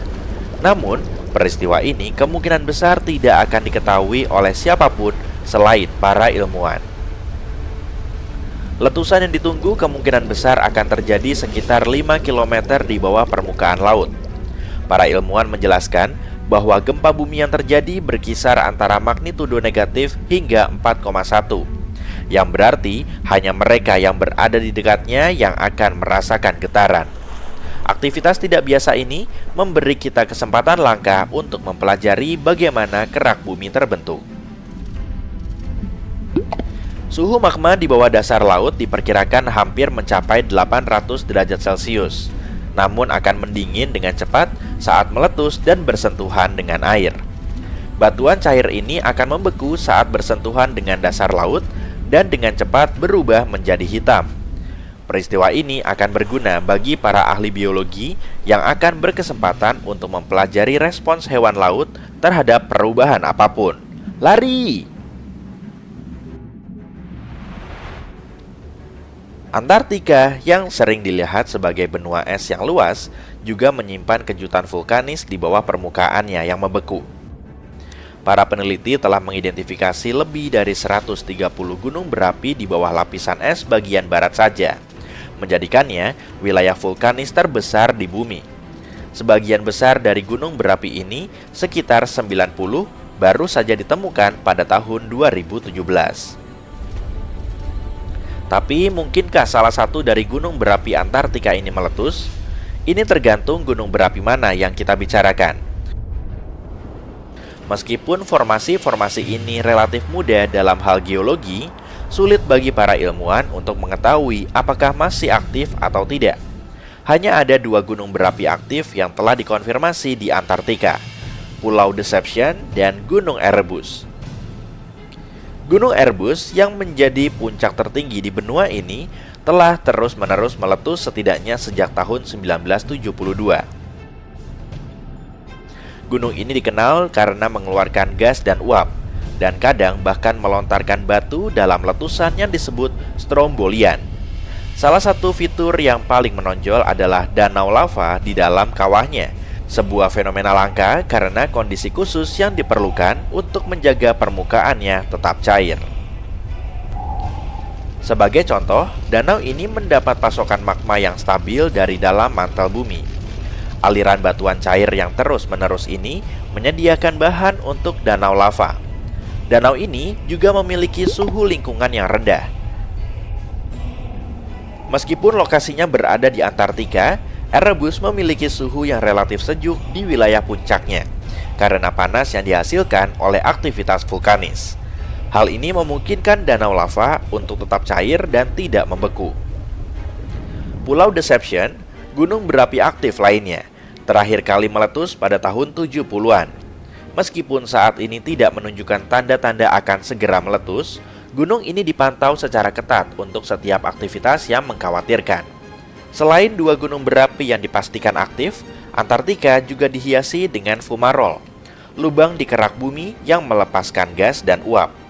Namun, peristiwa ini kemungkinan besar tidak akan diketahui oleh siapapun selain para ilmuwan. Letusan yang ditunggu kemungkinan besar akan terjadi sekitar 5 km di bawah permukaan laut. Para ilmuwan menjelaskan bahwa gempa bumi yang terjadi berkisar antara magnitudo negatif hingga 4,1, yang berarti hanya mereka yang berada di dekatnya yang akan merasakan getaran. Aktivitas tidak biasa ini memberi kita kesempatan langka untuk mempelajari bagaimana kerak bumi terbentuk. Suhu magma di bawah dasar laut diperkirakan hampir mencapai 800 derajat Celcius, namun akan mendingin dengan cepat saat meletus dan bersentuhan dengan air. Batuan cair ini akan membeku saat bersentuhan dengan dasar laut dan dengan cepat berubah menjadi hitam. Peristiwa ini akan berguna bagi para ahli biologi yang akan berkesempatan untuk mempelajari respons hewan laut terhadap perubahan apapun. Lari! Antartika yang sering dilihat sebagai benua es yang luas juga menyimpan kejutan vulkanis di bawah permukaannya yang membeku. Para peneliti telah mengidentifikasi lebih dari 130 gunung berapi di bawah lapisan es bagian barat saja, menjadikannya wilayah vulkanis terbesar di bumi. Sebagian besar dari gunung berapi ini, sekitar 90, baru saja ditemukan pada tahun 2017. Tapi mungkinkah salah satu dari gunung berapi Antartika ini meletus? Ini tergantung gunung berapi mana yang kita bicarakan. Meskipun formasi-formasi ini relatif mudah dalam hal geologi, sulit bagi para ilmuwan untuk mengetahui apakah masih aktif atau tidak. Hanya ada 2 gunung berapi aktif yang telah dikonfirmasi di Antartika, Pulau Deception dan Gunung Erebus. Gunung Erebus yang menjadi puncak tertinggi di benua ini telah terus-menerus meletus setidaknya sejak tahun 1972. Gunung ini dikenal karena mengeluarkan gas dan uap, dan kadang bahkan melontarkan batu dalam letusan yang disebut strombolian. Salah satu fitur yang paling menonjol adalah danau lava di dalam kawahnya, sebuah fenomena langka karena kondisi khusus yang diperlukan untuk menjaga permukaannya tetap cair. Sebagai contoh, danau ini mendapat pasokan magma yang stabil dari dalam mantel bumi. Aliran batuan cair yang terus-menerus ini menyediakan bahan untuk danau lava. Danau ini juga memiliki suhu lingkungan yang rendah. Meskipun lokasinya berada di Antartika, Erebus memiliki suhu yang relatif sejuk di wilayah puncaknya karena panas yang dihasilkan oleh aktivitas vulkanis. Hal ini memungkinkan danau lava untuk tetap cair dan tidak membeku. Pulau Deception, gunung berapi aktif lainnya, terakhir kali meletus pada tahun 70-an. Meskipun saat ini tidak menunjukkan tanda-tanda akan segera meletus, gunung ini dipantau secara ketat untuk setiap aktivitas yang mengkhawatirkan. Selain 2 gunung berapi yang dipastikan aktif, Antartika juga dihiasi dengan fumarole, lubang di kerak bumi yang melepaskan gas dan uap.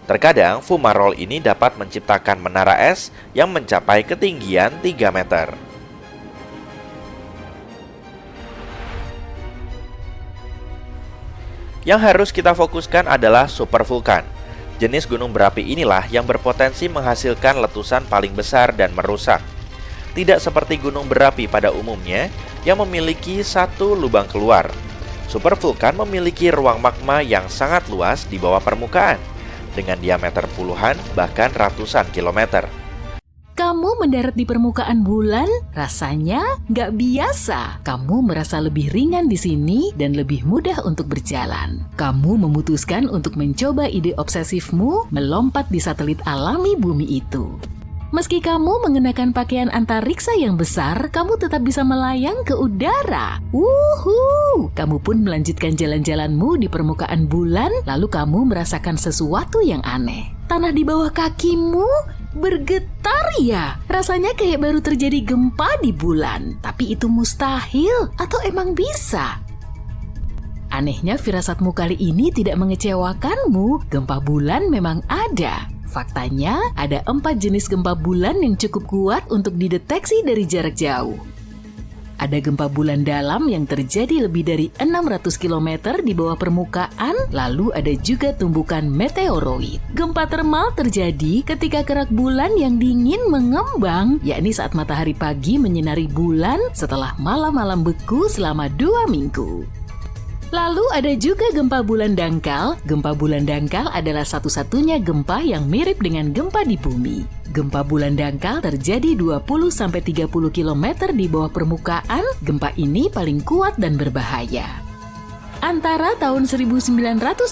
Terkadang fumarole ini dapat menciptakan menara es yang mencapai ketinggian 3 meter. Yang harus kita fokuskan adalah supervulkan. Jenis gunung berapi inilah yang berpotensi menghasilkan letusan paling besar dan merusak. Tidak seperti gunung berapi pada umumnya yang memiliki satu lubang keluar. Supervulkan memiliki ruang magma yang sangat luas di bawah permukaan, dengan diameter puluhan bahkan ratusan kilometer. Kamu mendarat di permukaan bulan, rasanya nggak biasa. Kamu merasa lebih ringan di sini dan lebih mudah untuk berjalan. Kamu memutuskan untuk mencoba ide obsesifmu melompat di satelit alami bumi itu. Meski kamu mengenakan pakaian antariksa yang besar, kamu tetap bisa melayang ke udara. Wuhu! Kamu pun melanjutkan jalan-jalanmu di permukaan bulan, lalu kamu merasakan sesuatu yang aneh. Tanah di bawah kakimu bergetar ya. Rasanya kayak baru terjadi gempa di bulan. Tapi itu mustahil atau emang bisa? Anehnya firasatmu kali ini tidak mengecewakanmu. Gempa bulan memang ada. Faktanya, ada 4 jenis gempa bulan yang cukup kuat untuk dideteksi dari jarak jauh. Ada gempa bulan dalam yang terjadi lebih dari 600 km di bawah permukaan, lalu ada juga tumbukan meteoroid. Gempa termal terjadi ketika kerak bulan yang dingin mengembang, yakni saat matahari pagi menyinari bulan setelah malam-malam beku selama 2 minggu. Lalu ada juga gempa bulan dangkal. Gempa bulan dangkal adalah satu-satunya gempa yang mirip dengan gempa di bumi. Gempa bulan dangkal terjadi 20-30 km di bawah permukaan. Gempa ini paling kuat dan berbahaya. Antara tahun 1972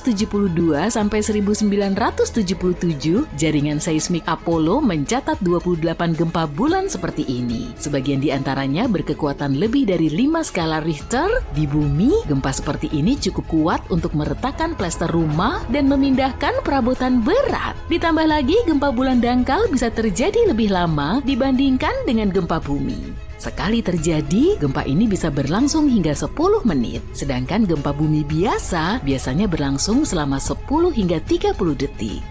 sampai 1977, jaringan seismik Apollo mencatat 28 gempa bulan seperti ini. Sebagian di antaranya berkekuatan lebih dari 5 skala Richter. Di bumi, gempa seperti ini cukup kuat untuk meretakkan plester rumah dan memindahkan perabotan berat. Ditambah lagi, gempa bulan dangkal bisa terjadi lebih lama dibandingkan dengan gempa bumi. Sekali terjadi, gempa ini bisa berlangsung hingga 10 menit, sedangkan gempa bumi biasanya berlangsung selama 10 hingga 30 detik.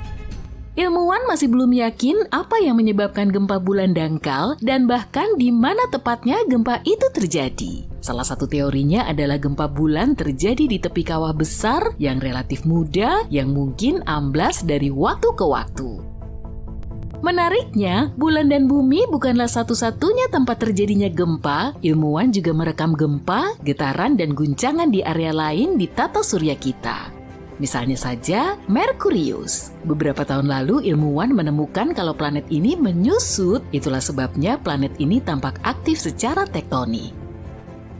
Ilmuwan masih belum yakin apa yang menyebabkan gempa bulan dangkal dan bahkan di mana tepatnya gempa itu terjadi. Salah satu teorinya adalah gempa bulan terjadi di tepi kawah besar yang relatif muda yang mungkin amblas dari waktu ke waktu. Menariknya, bulan dan bumi bukanlah satu-satunya tempat terjadinya gempa. Ilmuwan juga merekam gempa, getaran, dan guncangan di area lain di tata surya kita. Misalnya saja, Merkurius. Beberapa tahun lalu, ilmuwan menemukan kalau planet ini menyusut. Itulah sebabnya planet ini tampak aktif secara tektonik.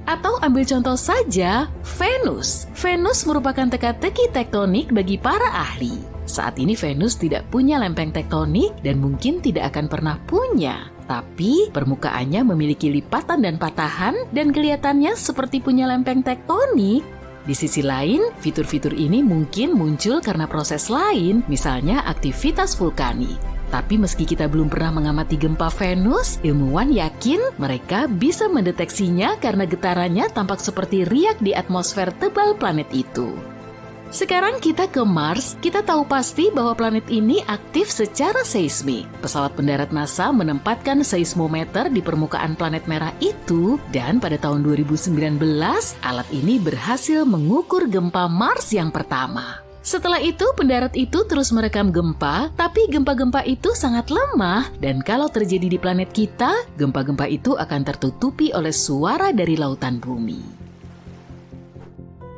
Atau ambil contoh saja, Venus. Venus merupakan teka-teki tektonik bagi para ahli. Saat ini Venus tidak punya lempeng tektonik dan mungkin tidak akan pernah punya. Tapi permukaannya memiliki lipatan dan patahan dan kelihatannya seperti punya lempeng tektonik. Di sisi lain, fitur-fitur ini mungkin muncul karena proses lain, misalnya aktivitas vulkanik. Tapi meski kita belum pernah mengamati gempa Venus, ilmuwan yakin mereka bisa mendeteksinya karena getarannya tampak seperti riak di atmosfer tebal planet itu. Sekarang kita ke Mars, kita tahu pasti bahwa planet ini aktif secara seismik. Pesawat pendarat NASA menempatkan seismometer di permukaan planet merah itu, dan pada tahun 2019, alat ini berhasil mengukur gempa Mars yang pertama. Setelah itu, pendarat itu terus merekam gempa, tapi gempa-gempa itu sangat lemah, dan kalau terjadi di planet kita, gempa-gempa itu akan tertutupi oleh suara dari lautan bumi.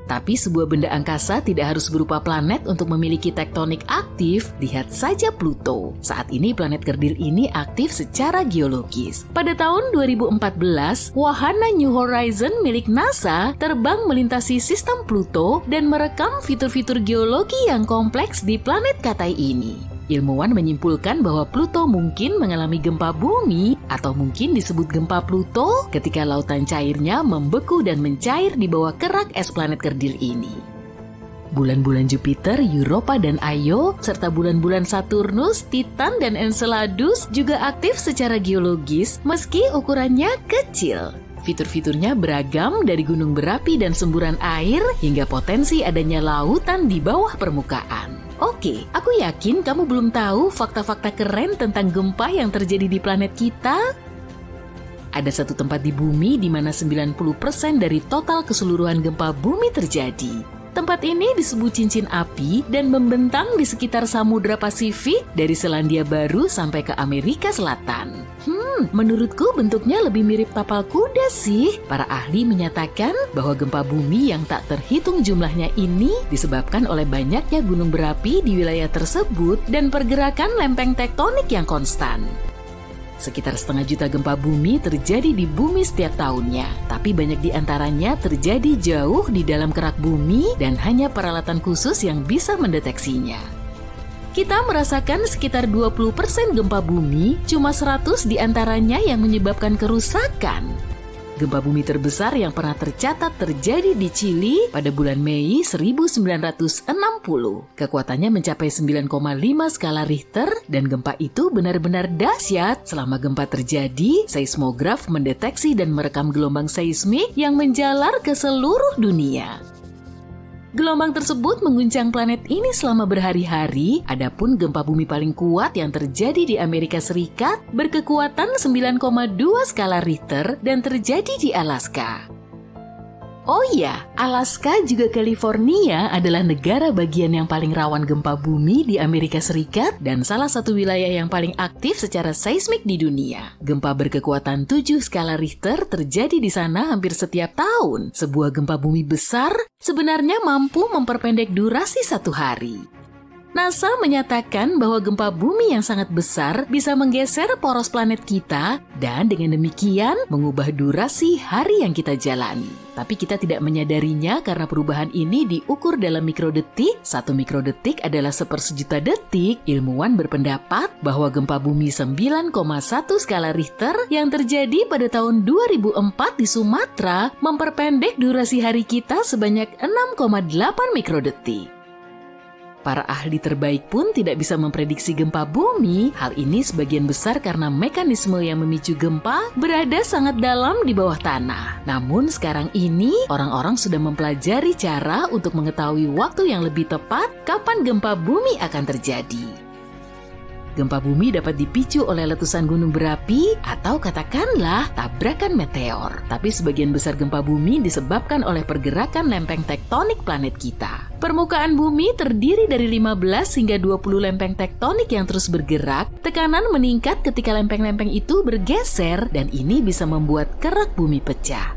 Tapi sebuah benda angkasa tidak harus berupa planet untuk memiliki tektonik aktif. Lihat saja Pluto. Saat ini planet kerdil ini aktif secara geologis. Pada tahun 2014, wahana New Horizon milik NASA terbang melintasi sistem Pluto dan merekam fitur-fitur geologi yang kompleks di planet Katai ini. Ilmuwan menyimpulkan bahwa Pluto mungkin mengalami gempa bumi atau mungkin disebut gempa Pluto ketika lautan cairnya membeku dan mencair di bawah kerak es planet kerdil ini. Bulan-bulan Jupiter, Europa, dan Io, serta bulan-bulan Saturnus, Titan, dan Enceladus juga aktif secara geologis meski ukurannya kecil. Fitur-fiturnya beragam dari gunung berapi dan semburan air hingga potensi adanya lautan di bawah permukaan. Oke, aku yakin kamu belum tahu fakta-fakta keren tentang gempa yang terjadi di planet kita. Ada satu tempat di bumi di mana 90% dari total keseluruhan gempa bumi terjadi. Tempat ini disebut cincin api dan membentang di sekitar Samudra Pasifik dari Selandia Baru sampai ke Amerika Selatan. Menurutku bentuknya lebih mirip tapal kuda sih. Para ahli menyatakan bahwa gempa bumi yang tak terhitung jumlahnya ini disebabkan oleh banyaknya gunung berapi di wilayah tersebut dan pergerakan lempeng tektonik yang konstan. Sekitar 1,5 juta gempa bumi terjadi di bumi setiap tahunnya, tapi banyak di antaranya terjadi jauh di dalam kerak bumi dan hanya peralatan khusus yang bisa mendeteksinya. Kita merasakan sekitar 20% gempa bumi, cuma 100 di antaranya yang menyebabkan kerusakan. Gempa bumi terbesar yang pernah tercatat terjadi di Chili pada bulan Mei 1960. Kekuatannya mencapai 9,5 skala Richter dan gempa itu benar-benar dahsyat. Selama gempa terjadi, seismograf mendeteksi dan merekam gelombang seismik yang menjalar ke seluruh dunia. Gelombang tersebut mengguncang planet ini selama berhari-hari. Adapun gempa bumi paling kuat yang terjadi di Amerika Serikat berkekuatan 9,2 skala Richter dan terjadi di Alaska. Oh iya, Alaska juga California adalah negara bagian yang paling rawan gempa bumi di Amerika Serikat dan salah satu wilayah yang paling aktif secara seismik di dunia. Gempa berkekuatan 7 skala Richter terjadi di sana hampir setiap tahun. Sebuah gempa bumi besar sebenarnya mampu memperpendek durasi 1 hari. NASA menyatakan bahwa gempa bumi yang sangat besar bisa menggeser poros planet kita dan dengan demikian mengubah durasi hari yang kita jalani. Tapi kita tidak menyadarinya karena perubahan ini diukur dalam mikrodetik. 1 mikrodetik adalah 1/1.000.000 detik. Ilmuwan berpendapat bahwa gempa bumi 9,1 skala Richter yang terjadi pada tahun 2004 di Sumatera memperpendek durasi hari kita sebanyak 6,8 mikrodetik. Para ahli terbaik pun tidak bisa memprediksi gempa bumi. Hal ini sebagian besar karena mekanisme yang memicu gempa berada sangat dalam di bawah tanah. Namun sekarang ini orang-orang sudah mempelajari cara untuk mengetahui waktu yang lebih tepat kapan gempa bumi akan terjadi. Gempa bumi dapat dipicu oleh letusan gunung berapi atau katakanlah tabrakan meteor. Tapi sebagian besar gempa bumi disebabkan oleh pergerakan lempeng tektonik planet kita. Permukaan bumi terdiri dari 15 hingga 20 lempeng tektonik yang terus bergerak. Tekanan meningkat ketika lempeng-lempeng itu bergeser dan ini bisa membuat kerak bumi pecah.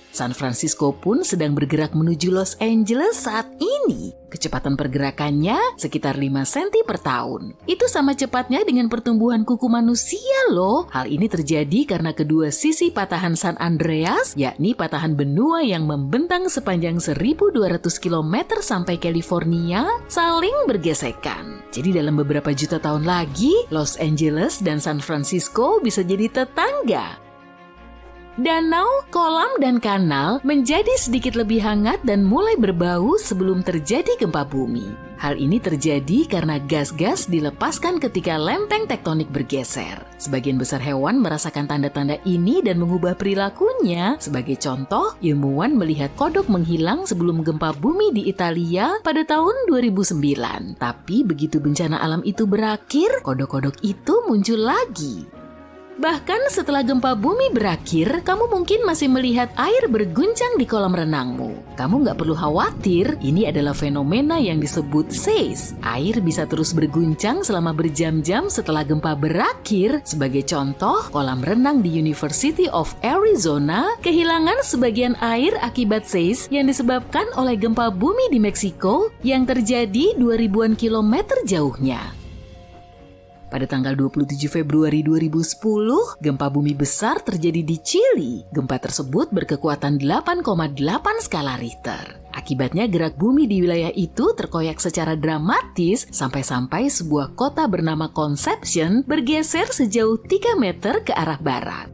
San Francisco pun sedang bergerak menuju Los Angeles saat ini. Kecepatan pergerakannya sekitar 5 cm per tahun. Itu sama cepatnya dengan pertumbuhan kuku manusia loh. Hal ini terjadi karena kedua sisi patahan San Andreas, yakni patahan benua yang membentang sepanjang 1.200 km sampai California, saling bergesekan. Jadi dalam beberapa juta tahun lagi, Los Angeles dan San Francisco bisa jadi tetangga. Danau, kolam, dan kanal menjadi sedikit lebih hangat dan mulai berbau sebelum terjadi gempa bumi. Hal ini terjadi karena gas-gas dilepaskan ketika lempeng tektonik bergeser. Sebagian besar hewan merasakan tanda-tanda ini dan mengubah perilakunya. Sebagai contoh, ilmuwan melihat kodok menghilang sebelum gempa bumi di Italia pada tahun 2009. Tapi begitu bencana alam itu berakhir, kodok-kodok itu muncul lagi. Bahkan setelah gempa bumi berakhir, kamu mungkin masih melihat air berguncang di kolam renangmu. Kamu nggak perlu khawatir, ini adalah fenomena yang disebut seis. Air bisa terus berguncang selama berjam-jam setelah gempa berakhir. Sebagai contoh, kolam renang di University of Arizona kehilangan sebagian air akibat seis yang disebabkan oleh gempa bumi di Meksiko yang terjadi 2000-an kilometer jauhnya. Pada tanggal 27 Februari 2010, gempa bumi besar terjadi di Chili. Gempa tersebut berkekuatan 8,8 skala Richter. Akibatnya gerak bumi di wilayah itu terkoyak secara dramatis sampai-sampai sebuah kota bernama Conception bergeser sejauh 3 meter ke arah barat.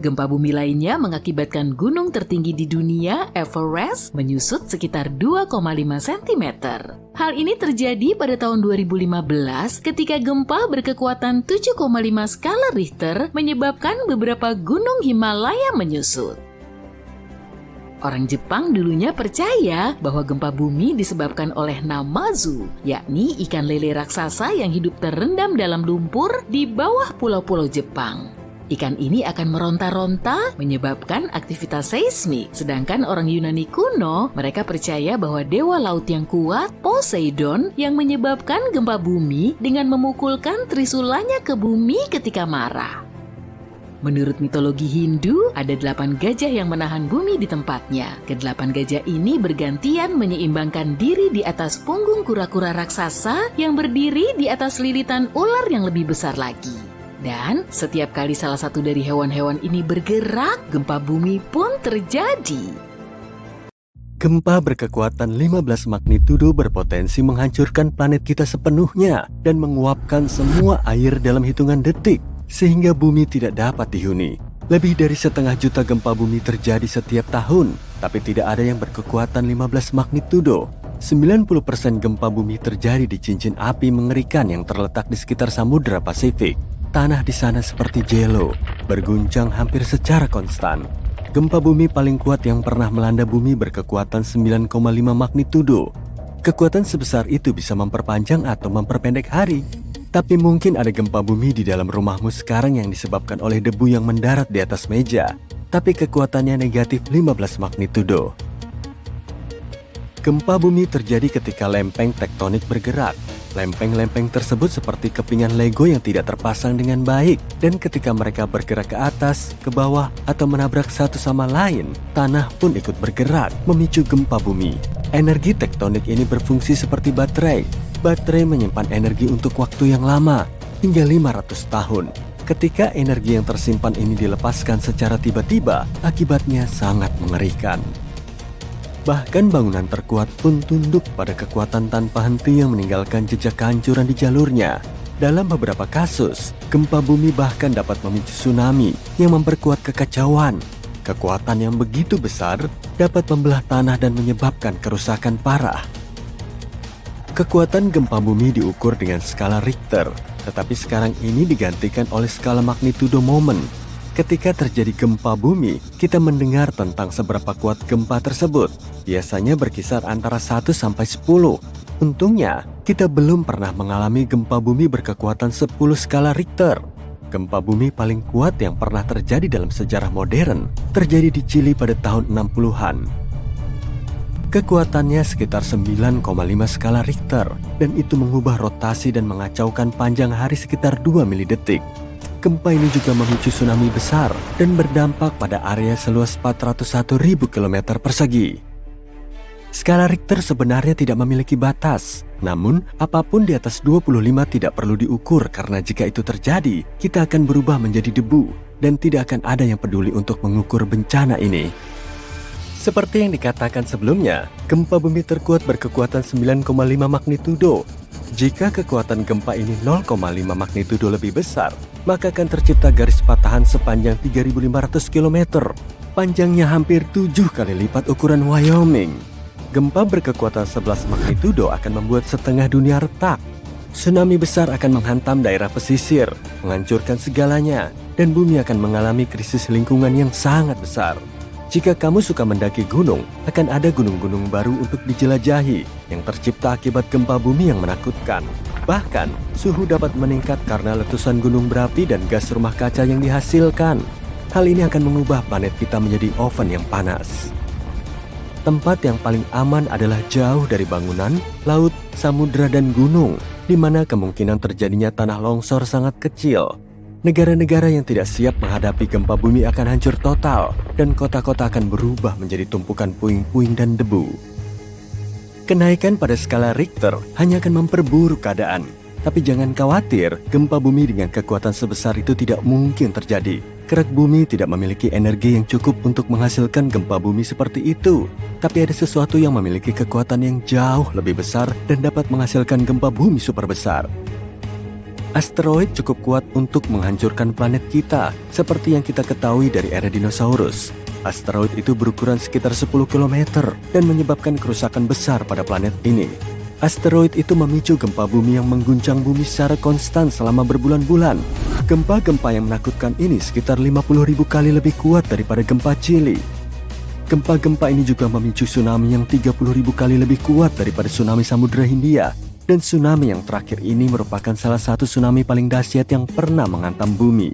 Gempa bumi lainnya mengakibatkan gunung tertinggi di dunia, Everest, menyusut sekitar 2,5 cm. Hal ini terjadi pada tahun 2015 ketika gempa berkekuatan 7,5 skala Richter menyebabkan beberapa gunung Himalaya menyusut. Orang Jepang dulunya percaya bahwa gempa bumi disebabkan oleh namazu, yakni ikan lele raksasa yang hidup terendam dalam lumpur di bawah pulau-pulau Jepang. Ikan ini akan meronta-ronta menyebabkan aktivitas seismik. Sedangkan orang Yunani kuno, mereka percaya bahwa dewa laut yang kuat, Poseidon, yang menyebabkan gempa bumi dengan memukulkan trisulanya ke bumi ketika marah. Menurut mitologi Hindu, ada 8 gajah yang menahan bumi di tempatnya. Ke-8 gajah ini bergantian menyeimbangkan diri di atas punggung kura-kura raksasa yang berdiri di atas lilitan ular yang lebih besar lagi. Dan setiap kali salah satu dari hewan-hewan ini bergerak, gempa bumi pun terjadi. Gempa berkekuatan 15 magnitudo berpotensi menghancurkan planet kita sepenuhnya dan menguapkan semua air dalam hitungan detik, sehingga bumi tidak dapat dihuni. Lebih dari 1,5 juta gempa bumi terjadi setiap tahun, tapi tidak ada yang berkekuatan 15 magnitudo. 90% gempa bumi terjadi di cincin api mengerikan yang terletak di sekitar Samudra Pasifik. Tanah di sana seperti jelo, berguncang hampir secara konstan. Gempa bumi paling kuat yang pernah melanda bumi berkekuatan 9,5 magnitudo. Kekuatan sebesar itu bisa memperpanjang atau memperpendek hari. Tapi mungkin ada gempa bumi di dalam rumahmu sekarang yang disebabkan oleh debu yang mendarat di atas meja. Tapi kekuatannya negatif 15 magnitudo. Gempa bumi terjadi ketika lempeng tektonik bergerak. Lempeng-lempeng tersebut seperti kepingan Lego yang tidak terpasang dengan baik, dan ketika mereka bergerak ke atas, ke bawah, atau menabrak satu sama lain, tanah pun ikut bergerak, memicu gempa bumi. Energi tektonik ini berfungsi seperti baterai. Baterai menyimpan energi untuk waktu yang lama, hingga 500 tahun. Ketika energi yang tersimpan ini dilepaskan secara tiba-tiba, akibatnya sangat mengerikan. Bahkan bangunan terkuat pun tunduk pada kekuatan tanpa henti yang meninggalkan jejak kehancuran di jalurnya. Dalam beberapa kasus, gempa bumi bahkan dapat memicu tsunami yang memperkuat kekacauan. Kekuatan yang begitu besar dapat membelah tanah dan menyebabkan kerusakan parah. Kekuatan gempa bumi diukur dengan skala Richter, tetapi sekarang ini digantikan oleh skala magnitudo moment. Ketika terjadi gempa bumi, kita mendengar tentang seberapa kuat gempa tersebut. Biasanya berkisar antara 1 sampai 10. Untungnya, kita belum pernah mengalami gempa bumi berkekuatan 10 skala Richter. Gempa bumi paling kuat yang pernah terjadi dalam sejarah modern terjadi di Chili pada tahun 60-an. Kekuatannya sekitar 9,5 skala Richter, dan itu mengubah rotasi dan mengacaukan panjang hari sekitar 2 milidetik. Gempa ini juga memicu tsunami besar dan berdampak pada area seluas 401.000 km persegi. Skala Richter sebenarnya tidak memiliki batas, namun apapun di atas 25 tidak perlu diukur karena jika itu terjadi, kita akan berubah menjadi debu dan tidak akan ada yang peduli untuk mengukur bencana ini. Seperti yang dikatakan sebelumnya, gempa bumi terkuat berkekuatan 9,5 magnitudo. Jika kekuatan gempa ini 0,5 magnitudo lebih besar, maka akan tercipta garis patahan sepanjang 3.500 km. Panjangnya hampir 7 kali lipat ukuran Wyoming. Gempa berkekuatan 11 magnitudo akan membuat setengah dunia retak. Tsunami besar akan menghantam daerah pesisir, menghancurkan segalanya, dan bumi akan mengalami krisis lingkungan yang sangat besar. Jika kamu suka mendaki gunung, akan ada gunung-gunung baru untuk dijelajahi yang tercipta akibat gempa bumi yang menakutkan. Bahkan, suhu dapat meningkat karena letusan gunung berapi dan gas rumah kaca yang dihasilkan. Hal ini akan mengubah planet kita menjadi oven yang panas. Tempat yang paling aman adalah jauh dari bangunan, laut, samudera, dan gunung, di mana kemungkinan terjadinya tanah longsor sangat kecil. Negara-negara yang tidak siap menghadapi gempa bumi akan hancur total, dan kota-kota akan berubah menjadi tumpukan puing-puing dan debu. Kenaikan pada skala Richter hanya akan memperburuk keadaan. Tapi jangan khawatir, gempa bumi dengan kekuatan sebesar itu tidak mungkin terjadi. Kerak bumi tidak memiliki energi yang cukup untuk menghasilkan gempa bumi seperti itu. Tapi ada sesuatu yang memiliki kekuatan yang jauh lebih besar dan dapat menghasilkan gempa bumi super besar. Asteroid cukup kuat untuk menghancurkan planet kita, seperti yang kita ketahui dari era dinosaurus. Asteroid itu berukuran sekitar 10 km dan menyebabkan kerusakan besar pada planet ini. Asteroid itu memicu gempa bumi yang mengguncang bumi secara konstan selama berbulan-bulan. Gempa-gempa yang menakutkan ini sekitar 50.000 kali lebih kuat daripada gempa Chili. Gempa-gempa ini juga memicu tsunami yang 30.000 kali lebih kuat daripada tsunami Samudra Hindia. Dan tsunami yang terakhir ini merupakan salah satu tsunami paling dahsyat yang pernah menghantam bumi.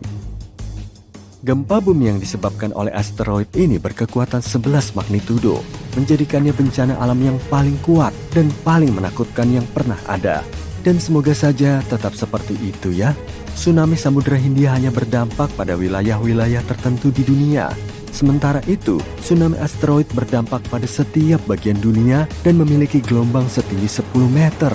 Gempa bumi yang disebabkan oleh asteroid ini berkekuatan 11 magnitudo, menjadikannya bencana alam yang paling kuat dan paling menakutkan yang pernah ada. Dan semoga saja tetap seperti itu ya. Tsunami Samudra Hindia hanya berdampak pada wilayah-wilayah tertentu di dunia. Sementara itu, tsunami asteroid berdampak pada setiap bagian dunia dan memiliki gelombang setinggi 10 meter.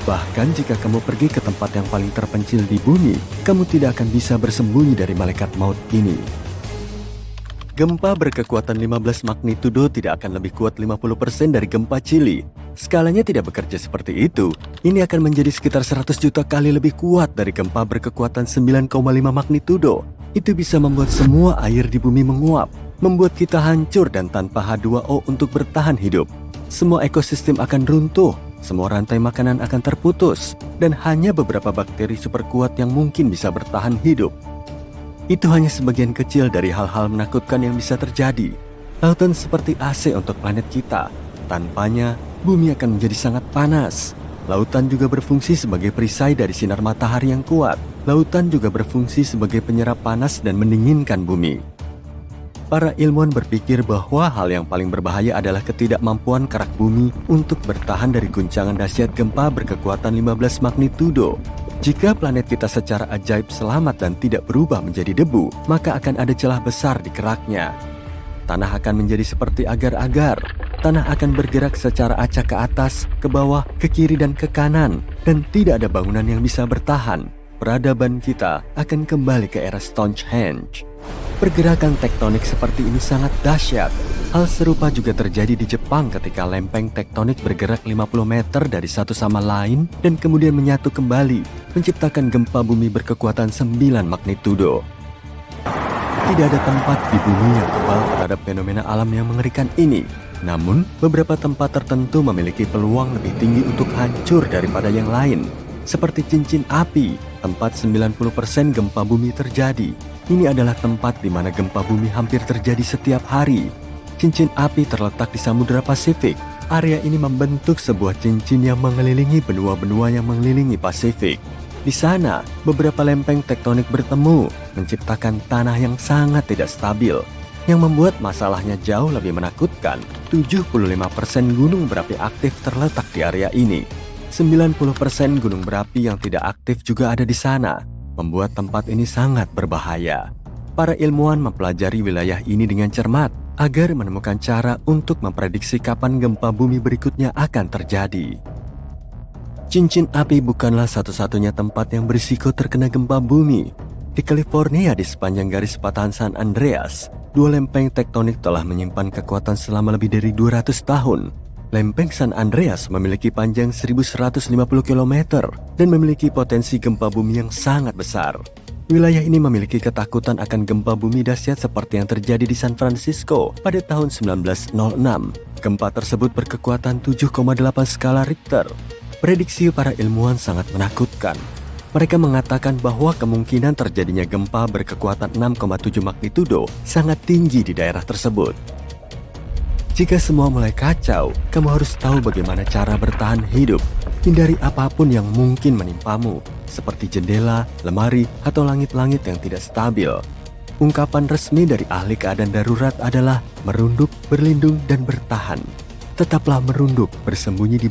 Bahkan jika kamu pergi ke tempat yang paling terpencil di bumi, kamu tidak akan bisa bersembunyi dari malaikat maut ini. Gempa berkekuatan 15 magnitudo tidak akan lebih kuat 50% dari gempa Chili. Skalanya tidak bekerja seperti itu. Ini akan menjadi sekitar 100 juta kali lebih kuat dari gempa berkekuatan 9,5 magnitudo. Itu bisa membuat semua air di bumi menguap, membuat kita hancur dan tanpa H2O untuk bertahan hidup. Semua ekosistem akan runtuh, semua rantai makanan akan terputus, dan hanya beberapa bakteri super kuat yang mungkin bisa bertahan hidup. Itu hanya sebagian kecil dari hal-hal menakutkan yang bisa terjadi. Lautan seperti AC untuk planet kita. Tanpanya, bumi akan menjadi sangat panas. Lautan juga berfungsi sebagai perisai dari sinar matahari yang kuat. Lautan juga berfungsi sebagai penyerap panas dan mendinginkan bumi. Para ilmuwan berpikir bahwa hal yang paling berbahaya adalah ketidakmampuan kerak bumi untuk bertahan dari guncangan dahsyat gempa berkekuatan 15 magnitudo. Jika planet kita secara ajaib selamat dan tidak berubah menjadi debu, maka akan ada celah besar di keraknya. Tanah akan menjadi seperti agar-agar. Tanah akan bergerak secara acak ke atas, ke bawah, ke kiri dan ke kanan, dan tidak ada bangunan yang bisa bertahan. Peradaban kita akan kembali ke era Stonehenge. Pergerakan tektonik seperti ini sangat dahsyat. Hal serupa juga terjadi di Jepang ketika lempeng tektonik bergerak 50 meter dari satu sama lain dan kemudian menyatu kembali, menciptakan gempa bumi berkekuatan 9 magnitudo. Tidak ada tempat di bumi yang kebal terhadap fenomena alam yang mengerikan ini. Namun, beberapa tempat tertentu memiliki peluang lebih tinggi untuk hancur daripada yang lain. Seperti cincin api, tempat 90% gempa bumi terjadi. Ini adalah tempat di mana gempa bumi hampir terjadi setiap hari. Cincin api terletak di Samudra Pasifik. Area ini membentuk sebuah cincin yang mengelilingi benua-benua yang mengelilingi Pasifik. Di sana, beberapa lempeng tektonik bertemu, menciptakan tanah yang sangat tidak stabil, yang membuat masalahnya jauh lebih menakutkan. 75% gunung berapi aktif terletak di area ini. 90% gunung berapi yang tidak aktif juga ada di sana. membuat tempat ini sangat berbahaya. Para ilmuwan mempelajari wilayah ini dengan cermat agar menemukan cara untuk memprediksi kapan gempa bumi berikutnya akan terjadi. Cincin api bukanlah satu-satunya tempat yang berisiko terkena gempa bumi. Di California, di sepanjang garis patahan San Andreas, dua lempeng tektonik telah menyimpan kekuatan selama lebih dari 200 tahun. Lempeng San Andreas memiliki panjang 1.150 km dan memiliki potensi gempa bumi yang sangat besar. Wilayah ini memiliki ketakutan akan gempa bumi dahsyat seperti yang terjadi di San Francisco pada tahun 1906. Gempa tersebut berkekuatan 7,8 skala Richter. Prediksi para ilmuwan sangat menakutkan. Mereka mengatakan bahwa kemungkinan terjadinya gempa berkekuatan 6,7 magnitudo sangat tinggi di daerah tersebut. Jika semua mulai kacau, kamu harus tahu bagaimana cara bertahan hidup. Hindari apapun yang mungkin menimpamu, seperti jendela, lemari, atau langit-langit yang tidak stabil. Ungkapan resmi dari ahli keadaan darurat adalah merunduk, berlindung, dan bertahan. Tetaplah merunduk, bersembunyi di